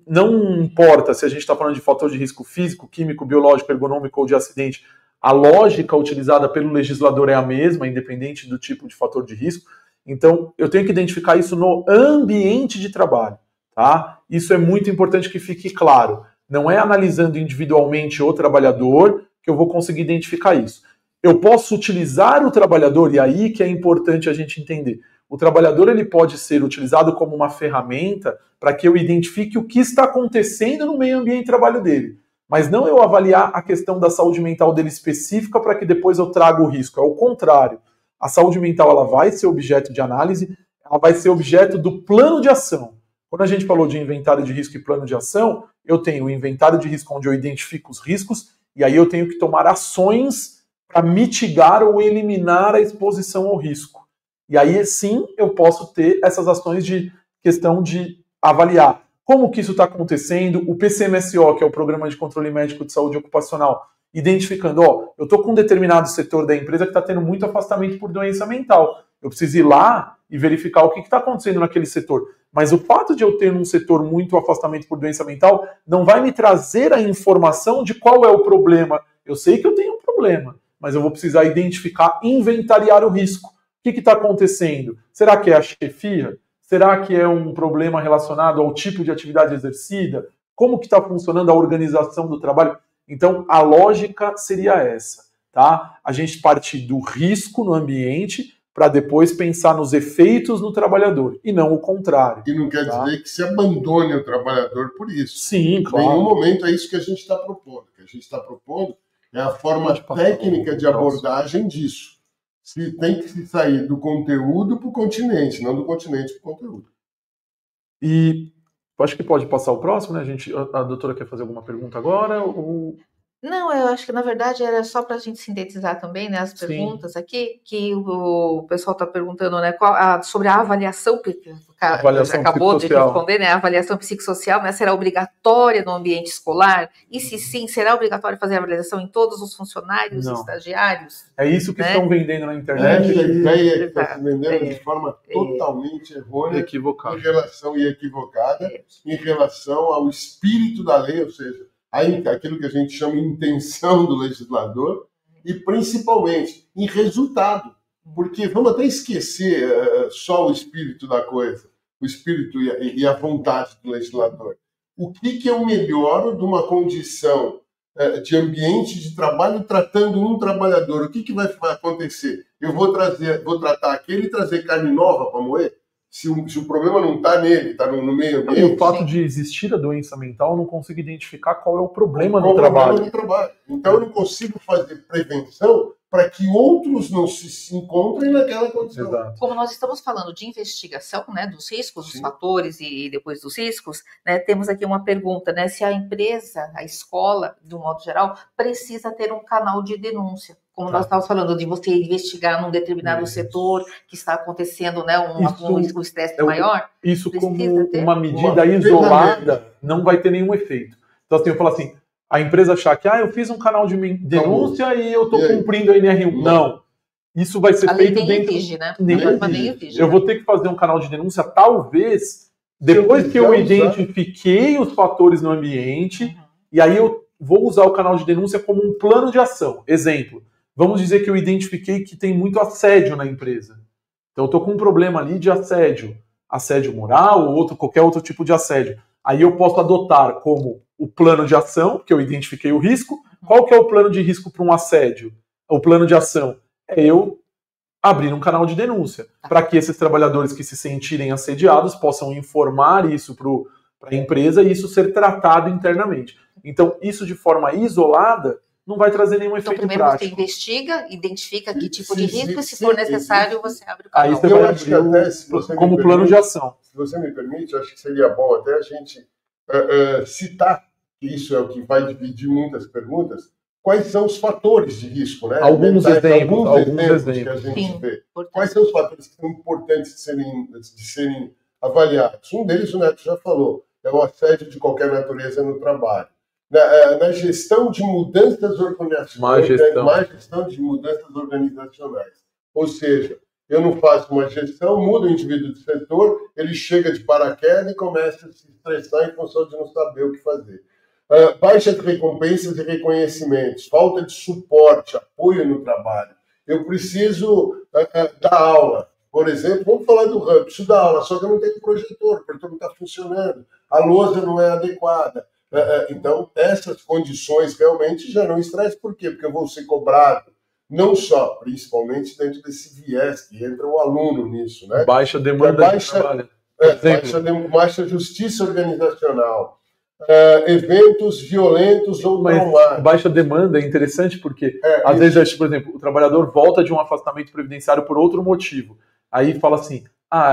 não importa se a gente está falando de fator de risco físico, químico, biológico, ergonômico ou de acidente. A lógica utilizada pelo legislador é a mesma, independente do tipo de fator de risco. Então, eu tenho que identificar isso no ambiente de trabalho, tá? Isso é muito importante que fique claro. Não é analisando individualmente o trabalhador que eu vou conseguir identificar isso. Eu posso utilizar o trabalhador, e aí que é importante a gente entender. O trabalhador ele pode ser utilizado como uma ferramenta para que eu identifique o que está acontecendo no meio ambiente de trabalho dele. Mas não eu avaliar a questão da saúde mental dele específica para que depois eu traga o risco. É o contrário. A saúde mental ela vai ser objeto de análise, ela vai ser objeto do plano de ação. Quando a gente falou de inventário de risco e plano de ação, eu tenho o inventário de risco onde eu identifico os riscos e aí eu tenho que tomar ações para mitigar ou eliminar a exposição ao risco. E aí sim eu posso ter essas ações de questão de avaliar como que isso está acontecendo, o PCMSO, que é o Programa de Controle Médico de Saúde Ocupacional, identificando, eu estou com um determinado setor da empresa que está tendo muito afastamento por doença mental. Eu preciso ir lá e verificar o que está acontecendo naquele setor. Mas o fato de eu ter num setor muito afastamento por doença mental não vai me trazer a informação de qual é o problema. Eu sei que eu tenho um problema, mas eu vou precisar identificar, inventariar o risco. O que está acontecendo? Será que é a chefia? Será que é um problema relacionado ao tipo de atividade exercida? Como que está funcionando a organização do trabalho? Então, a lógica seria essa, tá? A gente partir do risco no ambiente para depois pensar nos efeitos no trabalhador, e não o contrário. E não quer dizer que se abandone o trabalhador por isso. Sim, claro. Em nenhum momento é isso que a gente está propondo. O que a gente está propondo É a forma técnica de abordagem disso. Se tem que se sair do conteúdo para o continente, não do continente para o conteúdo. E acho que pode passar o próximo, né? A doutora quer fazer alguma pergunta agora? Ou... Não, eu acho que na verdade era só para a gente sintetizar também, né, as perguntas Sim. aqui, que o pessoal está perguntando, né, sobre a avaliação, que acabou de responder, né, a avaliação psicossocial, né, será obrigatória no ambiente escolar? E se sim, será obrigatório fazer a avaliação em todos os funcionários e estagiários? É isso que estão vendendo na internet. A ideia que está se vendendo de forma totalmente errônea, equivocada. Em relação ao espírito da lei, ou seja, aquilo que a gente chama de intenção do legislador e, principalmente, em resultado. Porque vamos até esquecer só o espírito da coisa, o espírito e a vontade do legislador. O que é o melhor de uma condição de ambiente de trabalho tratando um trabalhador? O que vai acontecer? Eu vou tratar aquele e trazer carne nova para moer? Se o problema não está nele, está no meio ambiente. E o fato de existir a doença mental, eu não consigo identificar qual é o problema no trabalho. Então eu não consigo fazer prevenção para que outros não se encontrem naquela condição. Exato. Como nós estamos falando de investigação, né, dos riscos, dos fatores e depois dos riscos, né, temos aqui uma pergunta, né, se a empresa, a escola, de um modo geral, precisa ter um canal de denúncia. Como nós estávamos falando, de você investigar num determinado setor que está acontecendo, né, um estresse maior. Isso como uma medida isolada não vai ter nenhum efeito. Então, assim, eu falo assim, a empresa achar que eu fiz um canal de denúncia e eu estou cumprindo a NR1. Não. Isso vai ser feito dentro... Exige, né? Eu vou ter que fazer um canal de denúncia, talvez, depois que eu identifiquei os fatores no ambiente, e aí eu vou usar o canal de denúncia como um plano de ação. Exemplo, vamos dizer que eu identifiquei que tem muito assédio na empresa. Então eu estou com um problema ali de assédio moral ou qualquer outro tipo de assédio. Aí eu posso adotar como o plano de ação, porque eu identifiquei o risco. Qual que é o plano de risco para um assédio? O plano de ação é eu abrir um canal de denúncia, para que esses trabalhadores que se sentirem assediados possam informar isso para a empresa e isso ser tratado internamente. Então, isso de forma isolada não vai trazer nenhum efeito prático. Então, primeiro você investiga, identifica que tipo de risco, e se for necessário, você abre o canal. Aí você vai abrir como plano de ação. Se você me permite, eu acho que seria bom até a gente citar, que isso é o que vai dividir muitas perguntas, quais são os fatores de risco, né? Alguns exemplos que a gente vê. Quais são os fatores que são importantes de serem avaliados? Um deles, o Neto já falou, é o assédio de qualquer natureza no trabalho. Na gestão de mudanças organizacionais, ou seja, eu não faço uma gestão, mudo o indivíduo de setor, ele chega de paraquedas e começa a se estressar em função de não saber o que fazer. Baixa de recompensas e reconhecimentos, falta de suporte, apoio no trabalho. Eu preciso dar aula, por exemplo, vamos falar do hub, preciso dar aula, só que eu não tenho projetor, o projetor não está funcionando, a lousa não é adequada. Então, essas condições realmente geram estresse. Por quê? Porque eu vou ser cobrado, não só, principalmente dentro desse viés que entra o aluno nisso, né? Baixa demanda de trabalho. Baixa justiça organizacional, eventos violentos ou traumáticos. Baixa demanda é interessante porque, às vezes, por exemplo, o trabalhador volta de um afastamento previdenciário por outro motivo. Aí fala assim,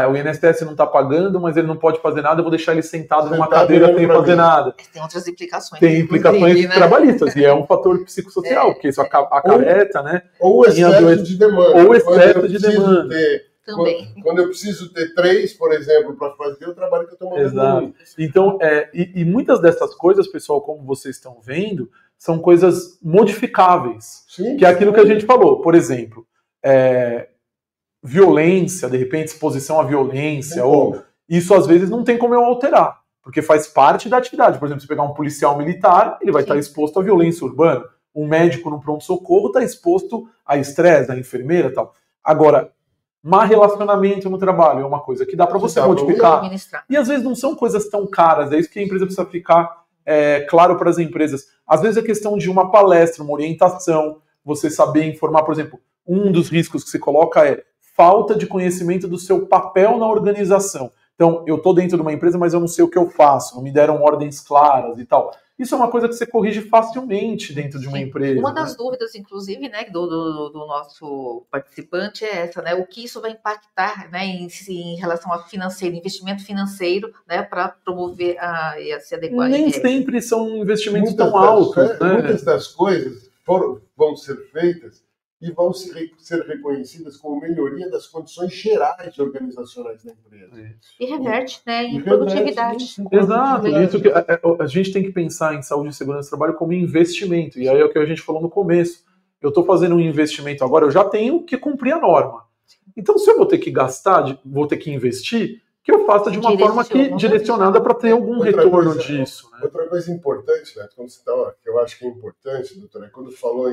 o INSS não está pagando, mas ele não pode fazer nada, eu vou deixar ele sentado numa cadeira sem fazer nada. Tem outras implicações. Tem implicações trabalhistas, e é um fator psicossocial, porque isso acarreta, né? Ou excesso de demanda. Ou excesso de demanda. Também. Quando eu preciso ter 3, por exemplo, para fazer o trabalho que eu estou mandando. Exato. Então, e muitas dessas coisas, pessoal, como vocês estão vendo, são coisas modificáveis. Sim, que é aquilo que a gente falou. Por exemplo, violência, de repente, exposição à violência, ou isso às vezes não tem como eu alterar, porque faz parte da atividade. Por exemplo, se pegar um policial militar, ele vai estar exposto à violência urbana. Um médico no pronto-socorro está exposto a estresse, a enfermeira e tal. Agora, má relacionamento no trabalho é uma coisa que dá para você modificar. E às vezes não são coisas tão caras, é isso que a empresa precisa ficar claro para as empresas. Às vezes é questão de uma palestra, uma orientação, você saber informar, por exemplo, um dos riscos que se coloca é falta de conhecimento do seu papel na organização. Então, eu estou dentro de uma empresa, mas eu não sei o que eu faço, não me deram ordens claras e tal. Isso é uma coisa que você corrige facilmente dentro de uma empresa. Uma das dúvidas, inclusive, né, do nosso participante é essa, né? O que isso vai impactar, né, em relação ao financeiro, investimento financeiro, né, para promover e se adequar. Nem sempre são investimentos tão altos. Né? Muitas das coisas vão ser feitas e vão ser reconhecidas como melhoria das condições gerais organizacionais da empresa. E reverte, né, em produtividade. Exato. Isso que a gente tem que pensar em saúde e segurança do trabalho como investimento. E aí é o que a gente falou no começo. Eu estou fazendo um investimento agora, eu já tenho que cumprir a norma. Então, se eu vou ter que gastar, vou ter que investir, que eu faça de uma forma direcionada para ter algum retorno disso. Né? Outra coisa importante, né, que eu acho que é importante, doutora, é quando falou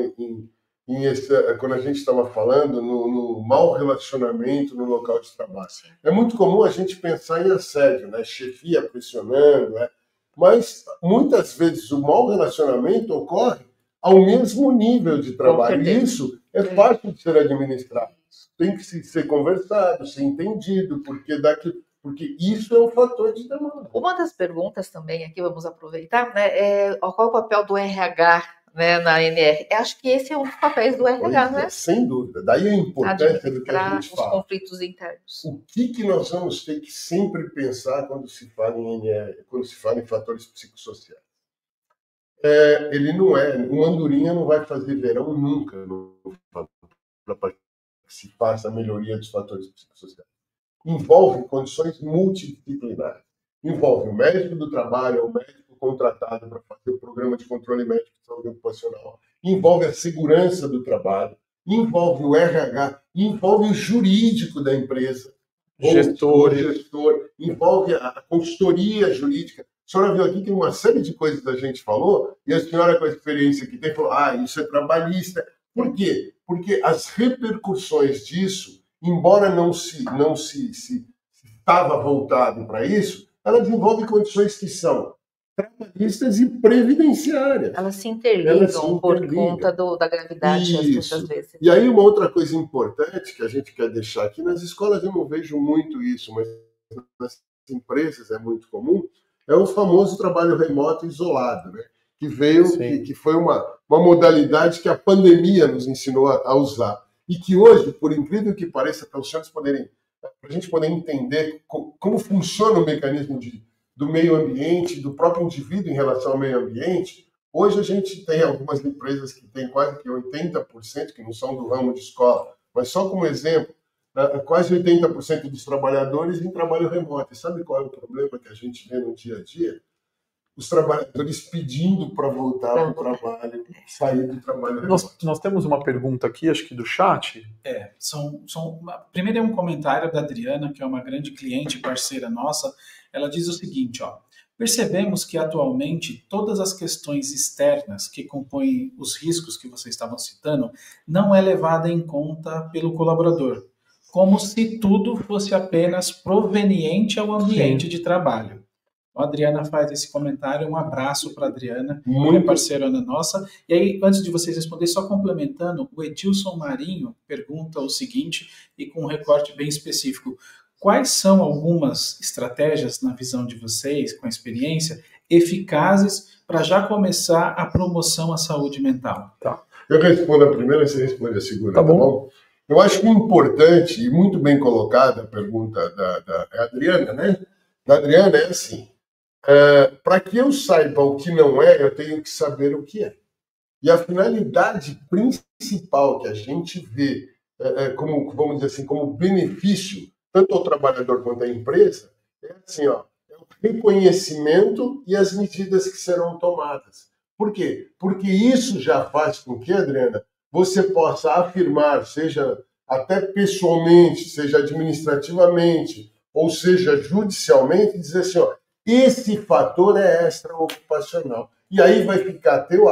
quando a gente estava falando no mau relacionamento no local de trabalho. É muito comum a gente pensar em assédio, né? Chefia pressionando, né? Mas muitas vezes o mau relacionamento ocorre ao mesmo nível de trabalho. E isso é fácil de ser administrado. Tem que ser conversado, ser entendido, porque isso é um fator de demanda. Uma das perguntas também aqui, vamos aproveitar, né, qual é o papel do RH, né, na ANR? Eu acho que esse é um dos papéis do RH, né? Sem dúvida. Daí a importância do que a gente fala. Os conflitos internos. O que nós vamos ter que sempre pensar quando se fala em ANR, quando se fala em fatores psicossociais? Ele não o andorinha não vai fazer verão nunca para que se faça a melhoria dos fatores psicossociais. Envolve condições multidisciplinares. Envolve o médico do trabalho, o médico contratado para fazer o programa de controle médico de saúde ocupacional, envolve a segurança do trabalho, envolve o RH, envolve o jurídico da empresa, o gestor, envolve a consultoria jurídica. A senhora viu aqui que uma série de coisas a gente falou, e a senhora com a experiência que tem falou, isso é trabalhista. Por quê? Porque as repercussões disso, embora não se estava voltado para isso, ela desenvolve condições que são trabalhistas e previdenciárias. Elas se interligam por conta da gravidade muitas vezes. E aí uma outra coisa importante que a gente quer deixar aqui, nas escolas eu não vejo muito isso, mas nas empresas é muito comum, é o famoso trabalho remoto isolado, né? Que veio, que foi uma modalidade que a pandemia nos ensinou a usar. E que hoje, por incrível que pareça, para os senhores para a gente poder entender como funciona o mecanismo do meio ambiente, do próprio indivíduo em relação ao meio ambiente, hoje a gente tem algumas empresas que têm quase que 80%, que não são do ramo de escola, mas só como exemplo, quase 80% dos trabalhadores em trabalho remoto. E sabe qual é o problema que a gente vê no dia a dia? Os trabalhadores pedindo para voltar para o trabalho, sair do trabalho remoto. Nós temos uma pergunta aqui, acho que do chat. Primeiro é um comentário da Adriana, que é uma grande cliente e parceira nossa. Ela diz o seguinte, percebemos que atualmente todas as questões externas que compõem os riscos que vocês estavam citando não é levada em conta pelo colaborador, como se tudo fosse apenas proveniente ao ambiente de trabalho. A Adriana faz esse comentário, um abraço para a Adriana, que é parceira nossa. E aí, antes de vocês responderem, só complementando, o Edilson Marinho pergunta o seguinte, e com um recorte bem específico, quais são algumas estratégias, na visão de vocês, com a experiência, eficazes para já começar a promoção à saúde mental? Tá. Eu respondo a primeira, você responde a segunda, tá bom? Eu acho que é importante e muito bem colocada a pergunta da Adriana, né? Da Adriana é assim, para que eu saiba o que não é, eu tenho que saber o que é. E a finalidade principal que a gente vê, como, vamos dizer assim, como benefício, tanto ao trabalhador quanto à empresa, é assim, é o reconhecimento e as medidas que serão tomadas. Por quê? Porque isso já faz com que, Adriana, você possa afirmar, seja até pessoalmente, seja administrativamente, ou seja judicialmente, dizer assim, esse fator é extraocupacional. E aí vai ficar teu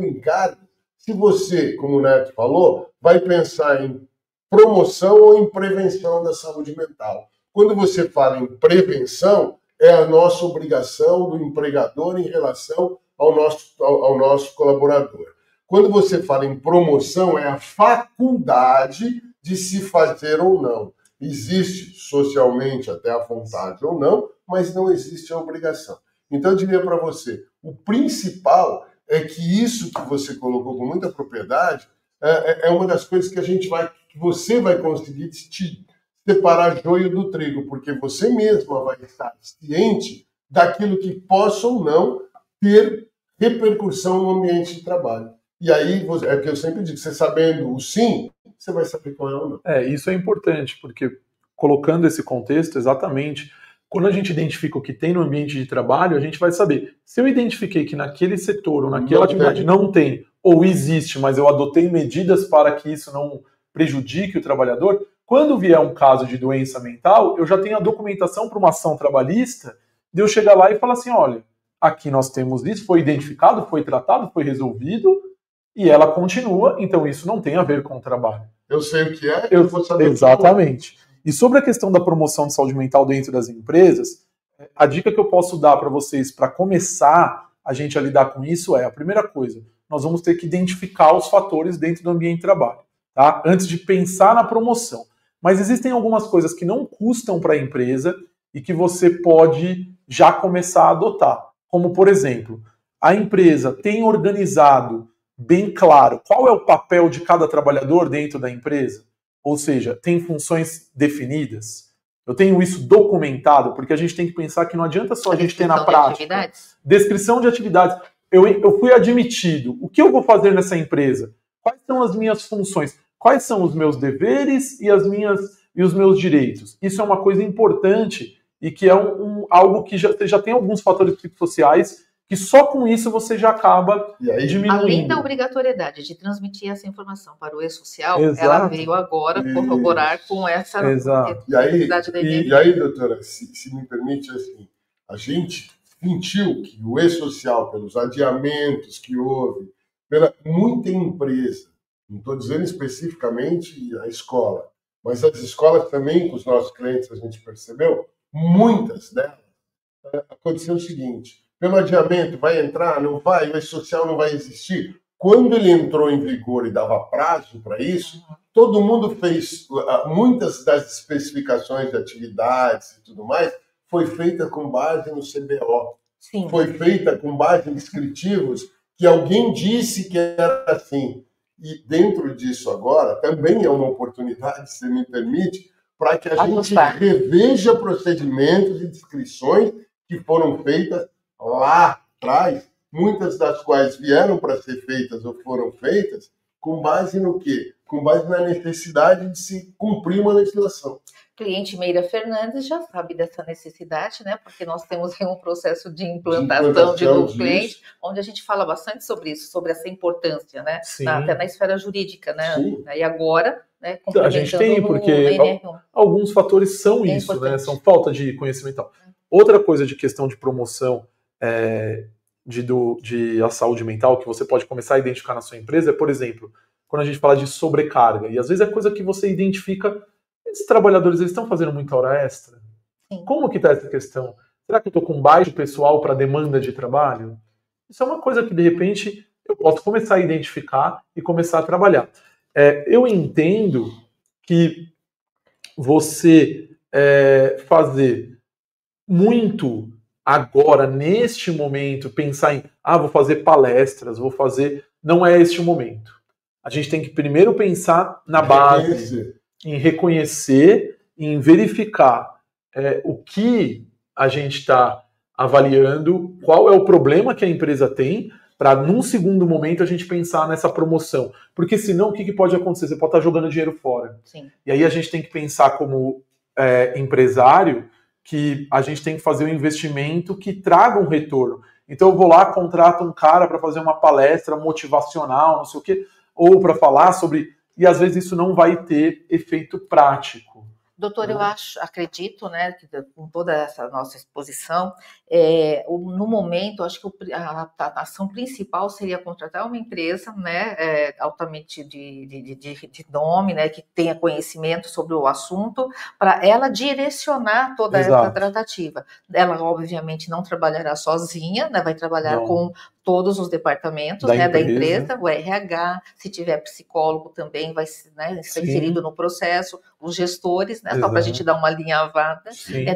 encargo, se você, como o Neto falou, vai pensar em promoção ou em prevenção da saúde mental. Quando você fala em prevenção, é a nossa obrigação do empregador em relação ao nosso colaborador. Quando você fala em promoção, é a faculdade de se fazer ou não. Existe socialmente até a vontade ou não, mas não existe a obrigação. Então eu diria para você, o principal é que isso que você colocou com muita propriedade é uma das coisas que você vai conseguir te separar joio do trigo, porque você mesma vai estar ciente daquilo que possa ou não ter repercussão no ambiente de trabalho. E aí, é o que eu sempre digo, você sabendo o sim, você vai saber qual é o não. Isso é importante, porque colocando esse contexto, exatamente, quando a gente identifica o que tem no ambiente de trabalho, a gente vai saber. Se eu identifiquei que naquele setor ou naquela atividade não tem, ou existe, mas eu adotei medidas para que isso não prejudique o trabalhador, quando vier um caso de doença mental, eu já tenho a documentação para uma ação trabalhista de eu chegar lá e falar assim, olha, aqui nós temos isso, foi identificado, foi tratado, foi resolvido, e ela continua, então isso não tem a ver com o trabalho. Eu sei o que é, eu vou saber. Exatamente. E sobre a questão da promoção de saúde mental dentro das empresas, a dica que eu posso dar para vocês para começar a gente a lidar com isso é, a primeira coisa, nós vamos ter que identificar os fatores dentro do ambiente de trabalho, tá? Antes de pensar na promoção. Mas existem algumas coisas que não custam para a empresa e que você pode já começar a adotar. Como, por exemplo, a empresa tem organizado bem claro qual é o papel de cada trabalhador dentro da empresa? Ou seja, tem funções definidas? Eu tenho isso documentado, porque a gente tem que pensar que não adianta só a gente ter na prática. Descrição de atividades. Eu fui admitido. O que eu vou fazer nessa empresa? Quais são as minhas funções? Quais são os meus deveres e os meus direitos? Isso é uma coisa importante e que é algo que já tem alguns fatores psicossociais que só com isso você já acaba diminuindo. Além da obrigatoriedade de transmitir essa informação para o e-social, ela veio agora corroborar com essa necessidade da e aí, doutora, se me permite, assim, a gente sentiu que o e-social, pelos adiamentos que houve, pela muita empresa, não estou dizendo especificamente a escola, mas as escolas também, com os nossos clientes, a gente percebeu, muitas delas, aconteceu o seguinte: pelo adiamento, vai entrar, não vai, o e-social não vai existir. Quando ele entrou em vigor e dava prazo para isso, todo mundo fez, muitas das especificações de atividades e tudo mais, foi feita com base no CBO. Sim. Foi feita com base em descritivos que alguém disse que era assim. E dentro disso agora, também é uma oportunidade, se me permite, para que a gente reveja procedimentos e descrições que foram feitas lá atrás, muitas das quais vieram para ser feitas ou foram feitas, com base no quê? Com base na necessidade de se cumprir uma legislação. Cliente Meira Fernandes já sabe dessa necessidade, né? Porque nós temos um processo de implantação de novo cliente, onde a gente fala bastante sobre isso, sobre essa importância, né? Até na esfera jurídica, né? Sim. E agora, né? A gente tem, porque alguns fatores são isso, né? São falta de conhecimento e tal. Outra coisa de questão de promoção de a saúde mental que você pode começar a identificar na sua empresa é, por exemplo, quando a gente fala de sobrecarga, e às vezes é coisa que você identifica, esses trabalhadores eles estão fazendo muita hora extra? Sim. Como que está essa questão? Será que eu estou com baixo pessoal para demanda de trabalho? Isso é uma coisa que, de repente, eu posso começar a identificar e começar a trabalhar. Eu entendo que você fazer muito agora, neste momento, pensar em vou fazer palestras, vou fazer... Não é este o momento. A gente tem que primeiro pensar na base, em reconhecer, em verificar o que a gente está avaliando, qual é o problema que a empresa tem, para num segundo momento a gente pensar nessa promoção. Porque senão o que pode acontecer? Você pode estar jogando dinheiro fora. Sim. E aí a gente tem que pensar como empresário que a gente tem que fazer um investimento que traga um retorno. Então eu vou lá, contrato um cara para fazer uma palestra motivacional, não sei o quê, ou para falar sobre... E às vezes isso não vai ter efeito prático. Doutor, eu acredito, né, que com toda essa nossa exposição, no momento, acho que a ação principal seria contratar uma empresa, né, altamente de nome, né, que tenha conhecimento sobre o assunto, para ela direcionar toda essa tratativa. Ela, obviamente, não trabalhará sozinha, né, vai trabalhar com todos os departamentos da empresa, o RH, se tiver psicólogo também vai ser inserido no processo, os gestores, né, só para a gente dar uma alinhavada,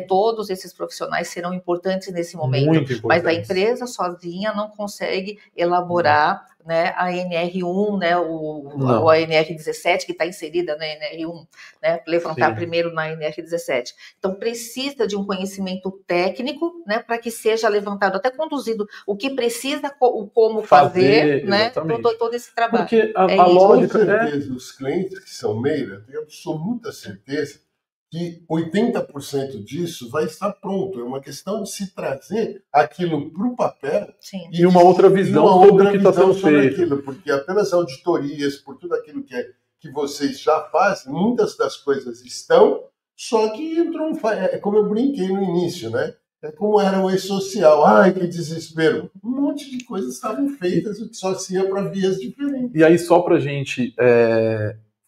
todos esses profissionais serão importantes nesse momento, mas a empresa sozinha não consegue elaborar né, a NR1, né, a NR17, que está inserida na NR1, né, levantar primeiro na NR17. Então, precisa de um conhecimento técnico, né, para que seja levantado, até conduzido, o que precisa, o como fazer, né, todo esse trabalho. Porque a lógica... Com certeza, os clientes que são Meira, tenho absoluta certeza que 80% disso vai estar pronto. É uma questão de se trazer aquilo para o papel e uma outra visão sobre o que está sendo feito. Aquilo, porque apenas auditorias, por tudo aquilo que vocês já fazem, muitas das coisas estão, só que entrou como eu brinquei no início, né? É como era o e-social. Ai, que desespero. Um monte de coisas estavam feitas, só se ia para vias diferentes. E aí, só para a gente...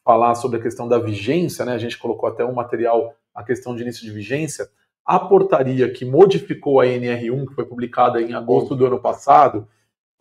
falar sobre a questão da vigência, né? A gente colocou até um material, a questão de início de vigência. A portaria que modificou a NR1, que foi publicada em agosto do ano passado,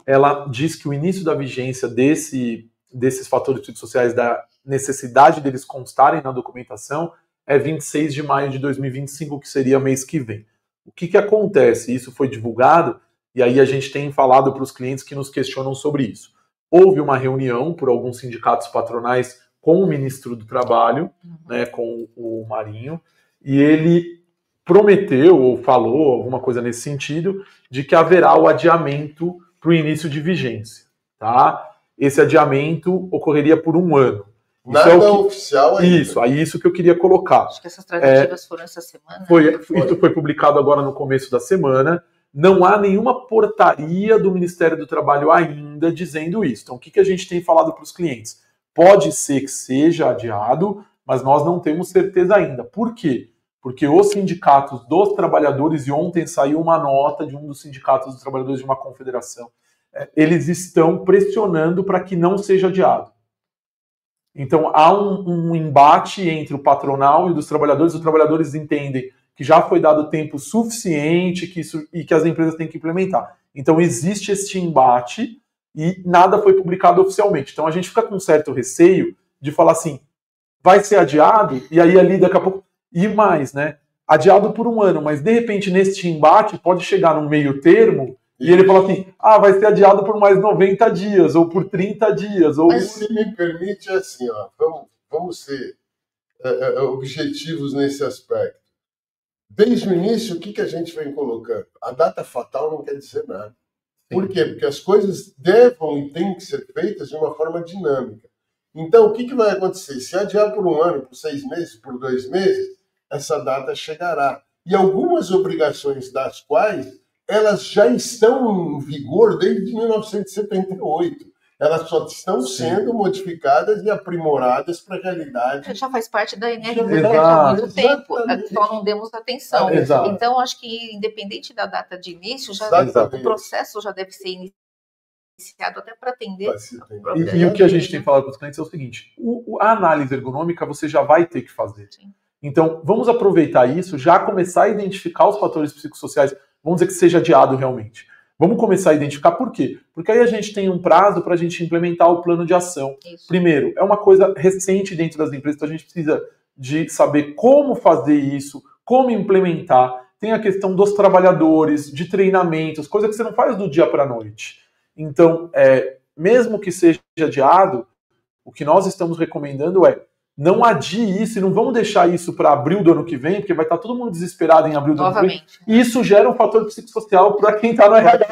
ela diz que o início da vigência desses fatores psicossociais, da necessidade deles constarem na documentação, é 26 de maio de 2025, que seria mês que vem. O que acontece? Isso foi divulgado, e aí a gente tem falado para os clientes que nos questionam sobre isso. Houve uma reunião por alguns sindicatos patronais com o ministro do Trabalho, né, com o Marinho, e ele prometeu, ou falou alguma coisa nesse sentido, de que haverá o adiamento para o início de vigência. Tá? Esse adiamento ocorreria por 1 ano. Nada oficial ainda. Isso que eu queria colocar. Acho que essas tratativas foram essa semana. Isso foi publicado agora no começo da semana. Não há nenhuma portaria do Ministério do Trabalho ainda dizendo isso. Então, o que a gente tem falado para os clientes? Pode ser que seja adiado, mas nós não temos certeza ainda. Por quê? Porque os sindicatos dos trabalhadores, e ontem saiu uma nota de um dos sindicatos dos trabalhadores de uma confederação, eles estão pressionando para que não seja adiado. Então há um embate entre o patronal e dos trabalhadores. Os trabalhadores entendem que já foi dado tempo suficiente e que as empresas têm que implementar. Então existe este embate, e nada foi publicado oficialmente. Então a gente fica com um certo receio de falar assim, vai ser adiado, e aí ali daqui a pouco... E mais, né? Adiado por 1 ano, mas de repente neste embate pode chegar num meio termo e ele fala assim, vai ser adiado por mais 90 dias, ou por 30 dias. Ou... Mas se me permite, assim, vamos ser objetivos nesse aspecto. Desde o início, o que a gente vem colocando? A data fatal não quer dizer nada. Por quê? Porque as coisas devem e têm que ser feitas de uma forma dinâmica. Então, o que vai acontecer? Se adiar por 1 ano, por 6 meses, por 2 meses, essa data chegará. E algumas obrigações das quais elas já estão em vigor desde 1978. Elas só estão sendo modificadas e aprimoradas para a realidade. Já faz parte da NR há muito tempo, só não demos atenção. Então, acho que, independente da data de início, o processo já deve ser iniciado até para atender. E o que a gente tem falado para os clientes é o seguinte, a análise ergonômica você já vai ter que fazer. Sim. Então, vamos aproveitar isso, já começar a identificar os fatores psicossociais, vamos dizer que seja adiado realmente. Vamos começar a identificar por quê? Porque aí a gente tem um prazo para a gente implementar o plano de ação. Isso. Primeiro, é uma coisa recente dentro das empresas, então a gente precisa de saber como fazer isso, como implementar. Tem a questão dos trabalhadores, de treinamentos, coisa que você não faz do dia para a noite. Então, mesmo que seja adiado, o que nós estamos recomendando é não adie isso e não vamos deixar isso para abril do ano que vem, porque vai estar todo mundo desesperado em abril do ano que vem. E isso gera um fator psicossocial para quem está no RH,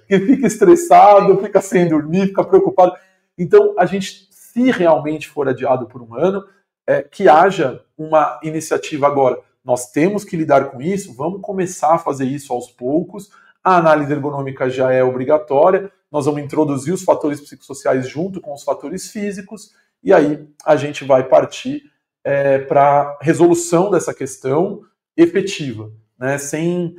que fica estressado, fica sem dormir, fica preocupado. Então, a gente, se realmente for adiado por 1 ano, que haja uma iniciativa agora. Nós temos que lidar com isso, vamos começar a fazer isso aos poucos. A análise ergonômica já é obrigatória, nós vamos introduzir os fatores psicossociais junto com os fatores físicos, e aí a gente vai partir para a resolução dessa questão efetiva, né? Sem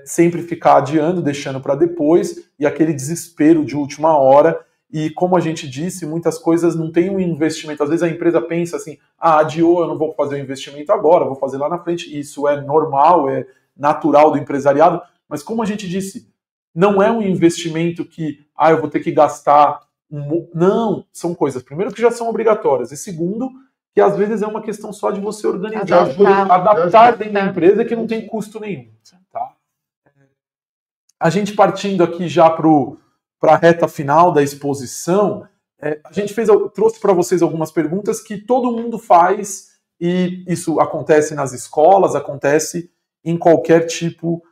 sempre ficar adiando, deixando para depois, e aquele desespero de última hora. E como a gente disse, muitas coisas não tem um investimento. Às vezes a empresa pensa assim, adiou, eu não vou fazer o investimento agora, vou fazer lá na frente. Isso é normal, é natural do empresariado, mas como a gente disse, não é um investimento que eu vou ter que gastar. Não, são coisas, primeiro, que já são obrigatórias, e segundo, que às vezes é uma questão só de você organizar, adaptar dentro da empresa, que não tem custo nenhum. Tá? A gente partindo aqui já para a reta final da exposição, a gente trouxe para vocês algumas perguntas que todo mundo faz, e isso acontece nas escolas, acontece em qualquer tipo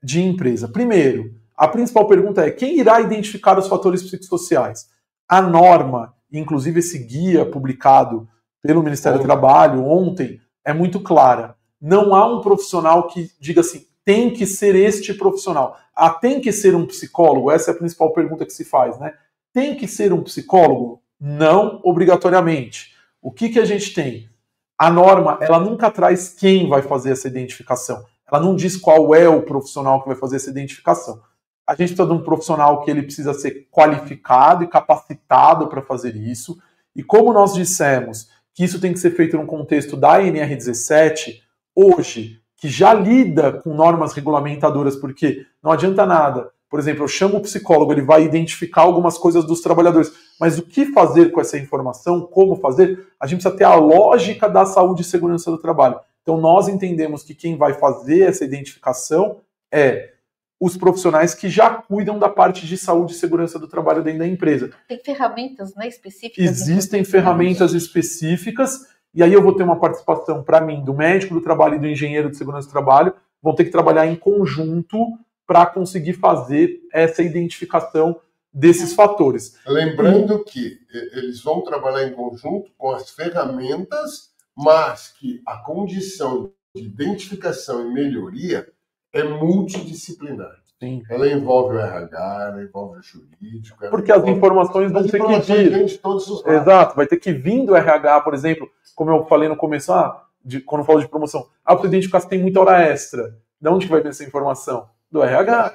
de empresa. Primeiro, a principal pergunta é: quem irá identificar os fatores psicossociais? A norma, inclusive esse guia publicado pelo Ministério do Trabalho ontem, é muito clara. Não há um profissional que diga assim, tem que ser este profissional. Tem que ser um psicólogo? Essa é a principal pergunta que se faz, né? Tem que ser um psicólogo? Não obrigatoriamente. O que a gente tem? A norma, ela nunca traz quem vai fazer essa identificação. Ela não diz qual é o profissional que vai fazer essa identificação. A gente precisa de um profissional que ele precisa ser qualificado e capacitado para fazer isso. E como nós dissemos que isso tem que ser feito no contexto da NR17, hoje, que já lida com normas regulamentadoras, porque não adianta nada. Por exemplo, eu chamo o psicólogo, ele vai identificar algumas coisas dos trabalhadores, mas o que fazer com essa informação, como fazer, a gente precisa ter a lógica da saúde e segurança do trabalho. Então nós entendemos que quem vai fazer essa identificação é os profissionais que já cuidam da parte de saúde e segurança do trabalho dentro da empresa. Tem ferramentas, né, específicas? Existem ferramentas específicas, e aí eu vou ter uma participação, para mim, do médico do trabalho e do engenheiro de segurança do trabalho, vão ter que trabalhar em conjunto para conseguir fazer essa identificação desses fatores. Lembrando que eles vão trabalhar em conjunto com as ferramentas, mas que a condição de identificação e melhoria é multidisciplinar. Sim. Ela envolve o RH, ela envolve o jurídico. Porque as informações vão ter que vir. De todos os lados. Exato, vai ter que vir do RH, por exemplo, como eu falei no começo, quando eu falo de promoção, para identificar se tem muita hora extra. De onde que vai vir essa informação? Do RH.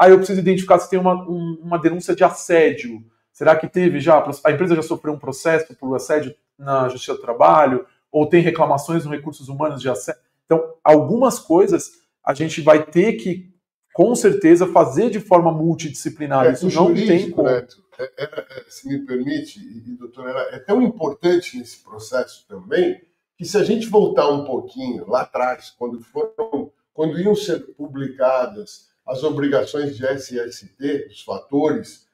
Eu preciso identificar se tem uma denúncia de assédio. Será que teve já? A empresa já sofreu um processo por assédio na Justiça do Trabalho? Ou tem reclamações nos recursos humanos de assédio? Então, algumas coisas a gente vai ter que, com certeza, fazer de forma multidisciplinar. Isso não tem como. Se me permite, doutor, é tão importante nesse processo também, que se a gente voltar um pouquinho lá atrás, quando iam ser publicadas as obrigações de SST, os fatores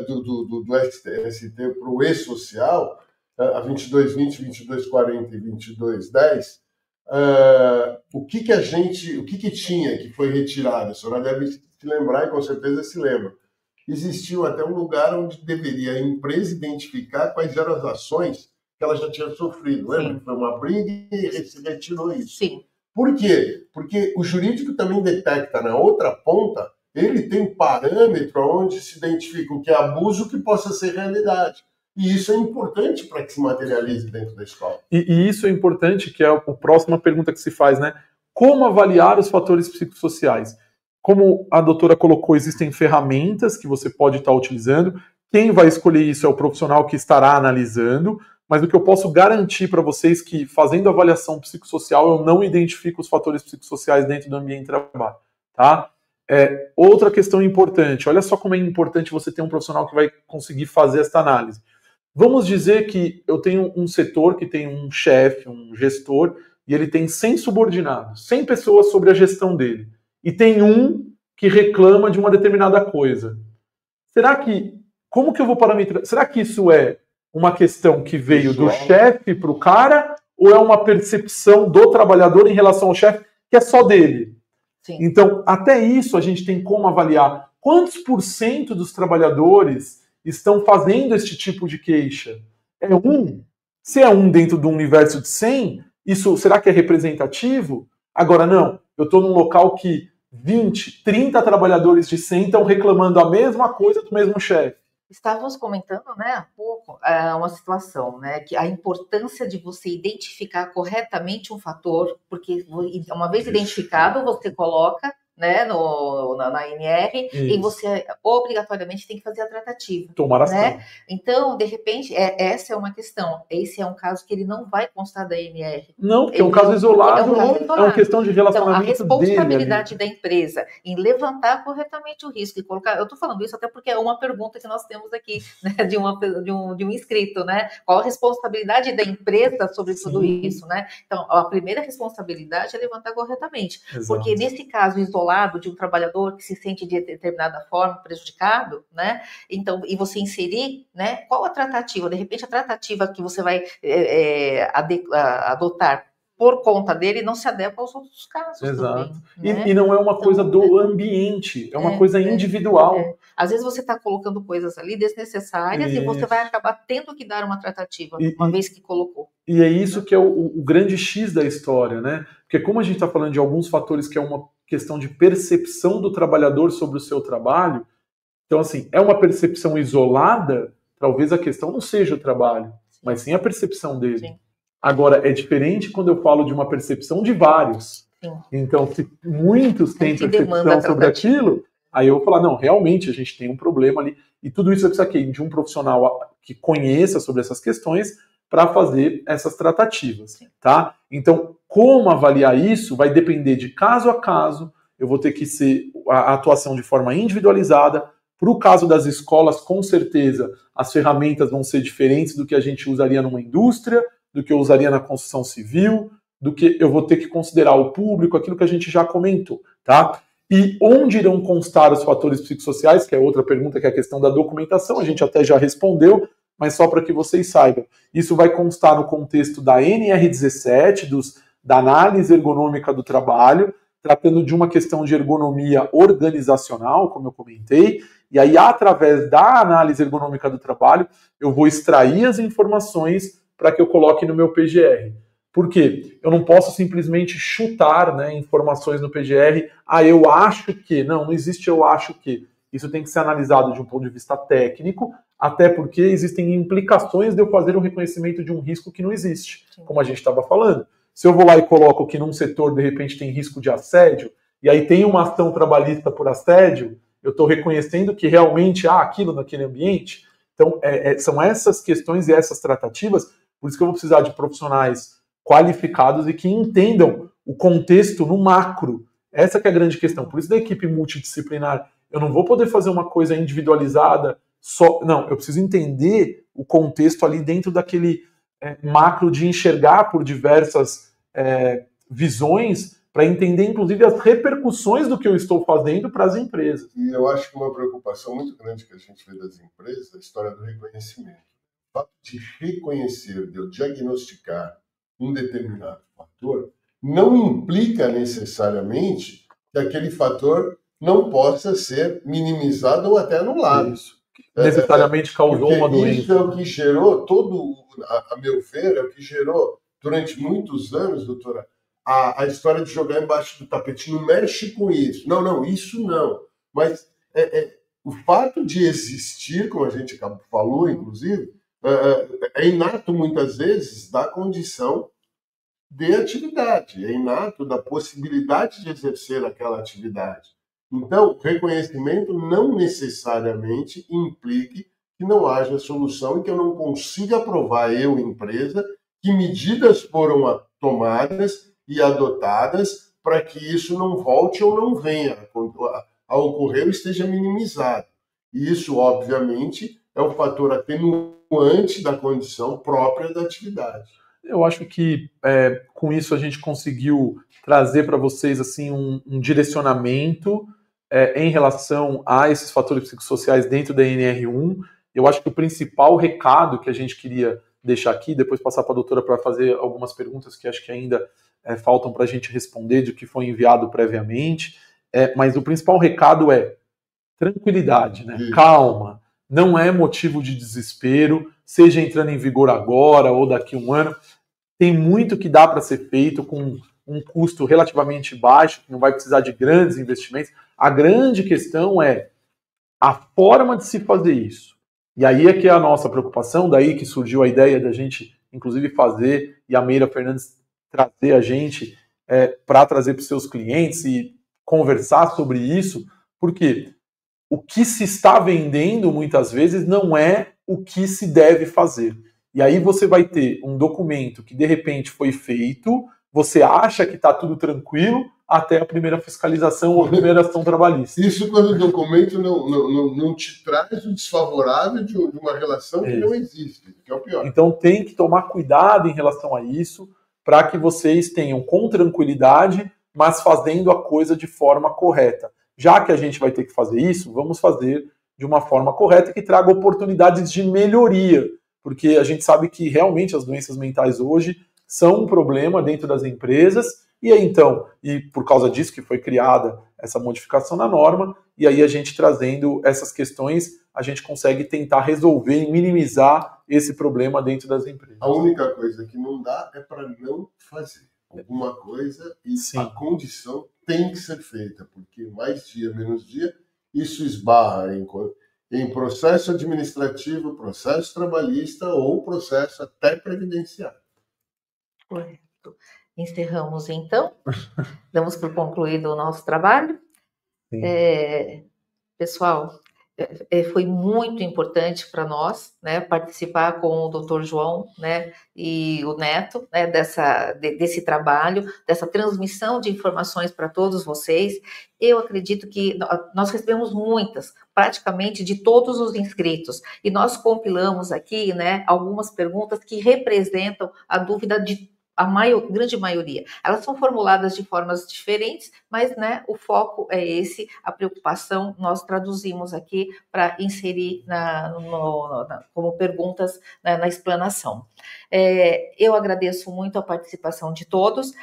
do SST para o E-Social, a 2220, 2240 e 2210, o que tinha que foi retirado? A senhora deve se lembrar, e com certeza se lembra. Existiu até um lugar onde deveria a empresa identificar quais eram as ações que ela já tinha sofrido. Lembra? Foi uma briga e se retirou isso. Sim. Por quê? Porque o jurídico também detecta na outra ponta, ele tem parâmetro onde se identifica o que é abuso, que possa ser realidade. E isso é importante para que se materialize dentro da escola. E isso é importante, que é a próxima pergunta que se faz, né? Como avaliar os fatores psicossociais? Como a doutora colocou, existem ferramentas que você pode estar utilizando. Quem vai escolher isso é o profissional que estará analisando, mas o que eu posso garantir para vocês é que, fazendo avaliação psicossocial, eu não identifico os fatores psicossociais dentro do ambiente de trabalho. Tá? Outra questão importante, olha só como é importante você ter um profissional que vai conseguir fazer essa análise. Vamos dizer que eu tenho um setor que tem um chefe, um gestor, e ele tem 100 subordinados, 100 pessoas sobre a gestão dele. E tem um que reclama de uma determinada coisa. Como que eu vou parametrar? Será que isso é uma questão que veio do chefe para o cara, ou é uma percepção do trabalhador em relação ao chefe que é só dele? Sim. Então, até isso a gente tem como avaliar. Quantos % dos trabalhadores estão fazendo este tipo de queixa? É um? Se é um dentro de um universo de 100, isso será que é representativo? Agora, não. Eu estou num local que 20, 30 trabalhadores de 100 estão reclamando a mesma coisa do mesmo chefe. Estávamos comentando, né, há pouco, uma situação, né, que a importância de você identificar corretamente um fator, porque uma vez identificado, você coloca, né, na NR, e você obrigatoriamente tem que fazer a tratativa. Tomar ação. Né? Então, de repente, essa é uma questão. Esse é um caso que ele não vai constar da NR. Não, porque é um caso isolado, é uma questão de relacionamento então, a responsabilidade dele, da empresa em levantar corretamente o risco e colocar... Eu estou falando isso até porque é uma pergunta que nós temos aqui, né, de um inscrito, né? Qual a responsabilidade da empresa sobre tudo isso, né? Então, a primeira responsabilidade é levantar corretamente. Exato. Porque nesse caso isolado de um trabalhador que se sente de determinada forma prejudicado, né? Então, e você inserir, né? Qual a tratativa? De repente, a tratativa que você vai adotar por conta dele não se adequa aos outros casos. Exato. Também, né? E não é uma coisa do ambiente, é uma coisa individual. Às vezes você está colocando coisas ali desnecessárias e você vai acabar tendo que dar uma tratativa, uma vez que colocou. E é isso que é o grande X da história, né? Porque como a gente está falando de alguns fatores que é uma questão de percepção do trabalhador sobre o seu trabalho, então assim, é uma percepção isolada, talvez a questão não seja o trabalho, mas sim a percepção dele. Sim. Agora, é diferente quando eu falo de uma percepção de vários. Sim. Então, se muitos têm percepção sobre aquilo, aí eu vou falar, não, realmente a gente tem um problema ali. E tudo isso precisa aqui de um profissional que conheça sobre essas questões para fazer essas tratativas. Tá? Então, como avaliar isso vai depender de caso a caso. Eu vou ter que ser a atuação de forma individualizada. Para o caso das escolas, com certeza, as ferramentas vão ser diferentes do que a gente usaria numa indústria, do que eu usaria na construção civil, do que eu vou ter que considerar o público, aquilo que a gente já comentou, tá? E onde irão constar os fatores psicossociais, que é outra pergunta, que é a questão da documentação, a gente até já respondeu, mas só para que vocês saibam. Isso vai constar no contexto da NR17, da análise ergonômica do trabalho, tratando de uma questão de ergonomia organizacional, como eu comentei, e aí, através da análise ergonômica do trabalho, eu vou extrair as informações para que eu coloque no meu PGR. Por quê? Eu não posso simplesmente chutar, né, informações no PGR, eu acho que, não existe eu acho que. Isso tem que ser analisado de um ponto de vista técnico, até porque existem implicações de eu fazer um reconhecimento de um risco que não existe, como a gente estava falando. Se eu vou lá e coloco que num setor, de repente, tem risco de assédio, e aí tem uma ação trabalhista por assédio, eu estou reconhecendo que realmente há aquilo naquele ambiente. Então, são essas questões e essas tratativas. Por isso que eu vou precisar de profissionais qualificados e que entendam o contexto no macro. Essa que é a grande questão. Por isso da equipe multidisciplinar. Eu não vou poder fazer uma coisa individualizada só. Não, eu preciso entender o contexto ali dentro daquele macro de enxergar por diversas visões para entender, inclusive, as repercussões do que eu estou fazendo para as empresas. E eu acho que uma preocupação muito grande que a gente vê das empresas é a história do reconhecimento. O fato de reconhecer, de eu diagnosticar um determinado fator, não implica necessariamente que aquele fator não possa ser minimizado ou até anulado. Isso. Necessariamente causou uma doença. Isso é o que gerou a meu ver, é o que gerou durante muitos anos, doutora, a história de jogar embaixo do tapete. Não mexe com isso. Não, isso não. Mas o fato de existir, como a gente falou, inclusive, é inato, muitas vezes, da condição de atividade, é inato da possibilidade de exercer aquela atividade. Então, reconhecimento não necessariamente implique que não haja solução e que eu não consiga provar, eu, empresa, que medidas foram tomadas e adotadas para que isso não volte ou não venha a ocorrer ou esteja minimizado. E isso, obviamente, é um fator atenuante da condição própria da atividade. Eu acho que com isso a gente conseguiu trazer para vocês assim, um direcionamento em relação a esses fatores psicossociais dentro da NR1. Eu acho que o principal recado que a gente queria deixar aqui, depois passar para a doutora para fazer algumas perguntas que acho que ainda faltam para a gente responder do que foi enviado previamente, mas o principal recado é tranquilidade, né? Calma, não é motivo de desespero, seja entrando em vigor agora ou daqui a um ano, tem muito que dá para ser feito com um custo relativamente baixo, que não vai precisar de grandes investimentos. A grande questão é a forma de se fazer isso. E aí é que é a nossa preocupação, daí que surgiu a ideia da gente, inclusive, fazer, e a Meira Fernandes trazer a gente para trazer para os seus clientes e conversar sobre isso, porque o que se está vendendo muitas vezes não é o que se deve fazer. E aí você vai ter um documento que de repente foi feito, você acha que está tudo tranquilo, até a primeira fiscalização ou a primeira ação trabalhista. Isso quando o documento não te traz o desfavorável de uma relação que não existe, que é o pior. Então tem que tomar cuidado em relação a isso, para que vocês tenham com tranquilidade, mas fazendo a coisa de forma correta. Já que a gente vai ter que fazer isso, vamos fazer de uma forma correta que traga oportunidades de melhoria, porque a gente sabe que realmente as doenças mentais hoje são um problema dentro das empresas, e aí então, e por causa disso que foi criada essa modificação na norma, e aí a gente trazendo essas questões, a gente consegue tentar resolver e minimizar esse problema dentro das empresas. A única coisa que não dá é para não fazer alguma coisa, e Sim. A condição tem que ser feita, porque mais dia, menos dia, isso esbarra em processo administrativo, processo trabalhista ou processo até previdenciário. Correto. Encerramos, então. Damos por concluído o nosso trabalho. Pessoal, foi muito importante para nós, né, participar com o Dr. João, né, e o Neto, né, desse trabalho, dessa transmissão de informações para todos vocês. Eu acredito que nós recebemos muitas, praticamente de todos os inscritos, e nós compilamos aqui, né, algumas perguntas que representam a dúvida de grande maioria. Elas são formuladas de formas diferentes, mas, né, o foco é esse, a preocupação nós traduzimos aqui para inserir como perguntas, né, na explanação. Eu agradeço muito a participação de todos.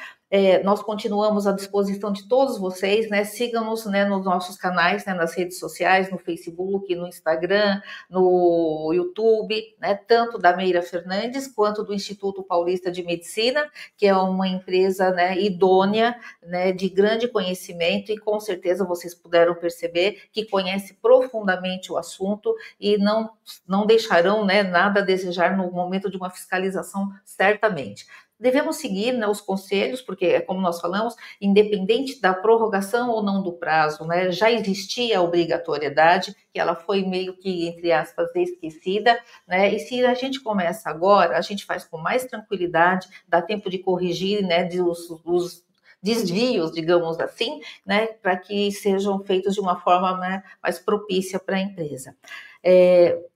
Nós continuamos à disposição de todos vocês, né? Sigam-nos, né, nos nossos canais, né, nas redes sociais, no Facebook, no Instagram, no YouTube, né, tanto da Meira Fernandes quanto do Instituto Paulista de Medicina, que é uma empresa, né, idônea, né, de grande conhecimento, e com certeza vocês puderam perceber que conhece profundamente o assunto e não deixarão, né, nada a desejar no momento de uma fiscalização, certamente. Devemos seguir, né, os conselhos, porque, como nós falamos, independente da prorrogação ou não do prazo, né, já existia a obrigatoriedade, que ela foi meio que, entre aspas, esquecida, né, e se a gente começa agora, a gente faz com mais tranquilidade, dá tempo de corrigir, né, os desvios, digamos assim, né, para que sejam feitos de uma forma, né, mais propícia para a empresa.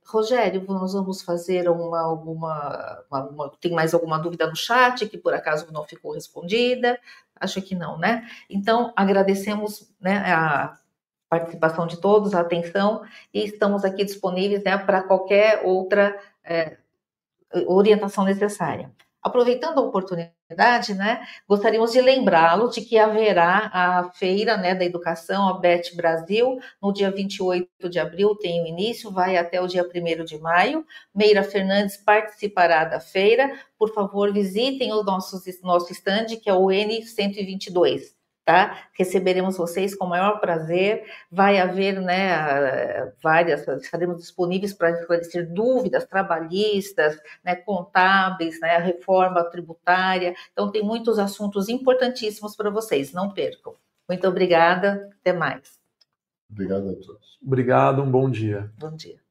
Rogério, nós vamos fazer tem mais alguma dúvida no chat que por acaso não ficou respondida? Acho que não, né? Então, agradecemos, né, a participação de todos, a atenção, e estamos aqui disponíveis, né, para qualquer outra orientação necessária. Aproveitando a oportunidade, né, gostaríamos de lembrá-los de que haverá a feira, né, da educação, a BET Brasil, no dia 28 de abril, tem o início, vai até o dia 1º de maio. Meira Fernandes participará da feira. Por favor, visitem o nosso stand, que é o N122. Tá? Receberemos vocês com o maior prazer. Vai haver, né, estaremos disponíveis para esclarecer dúvidas trabalhistas, né, contábeis, né, a reforma tributária. Então, tem muitos assuntos importantíssimos para vocês, não percam. Muito obrigada, até mais. Obrigado a todos. Obrigado, um bom dia. Bom dia.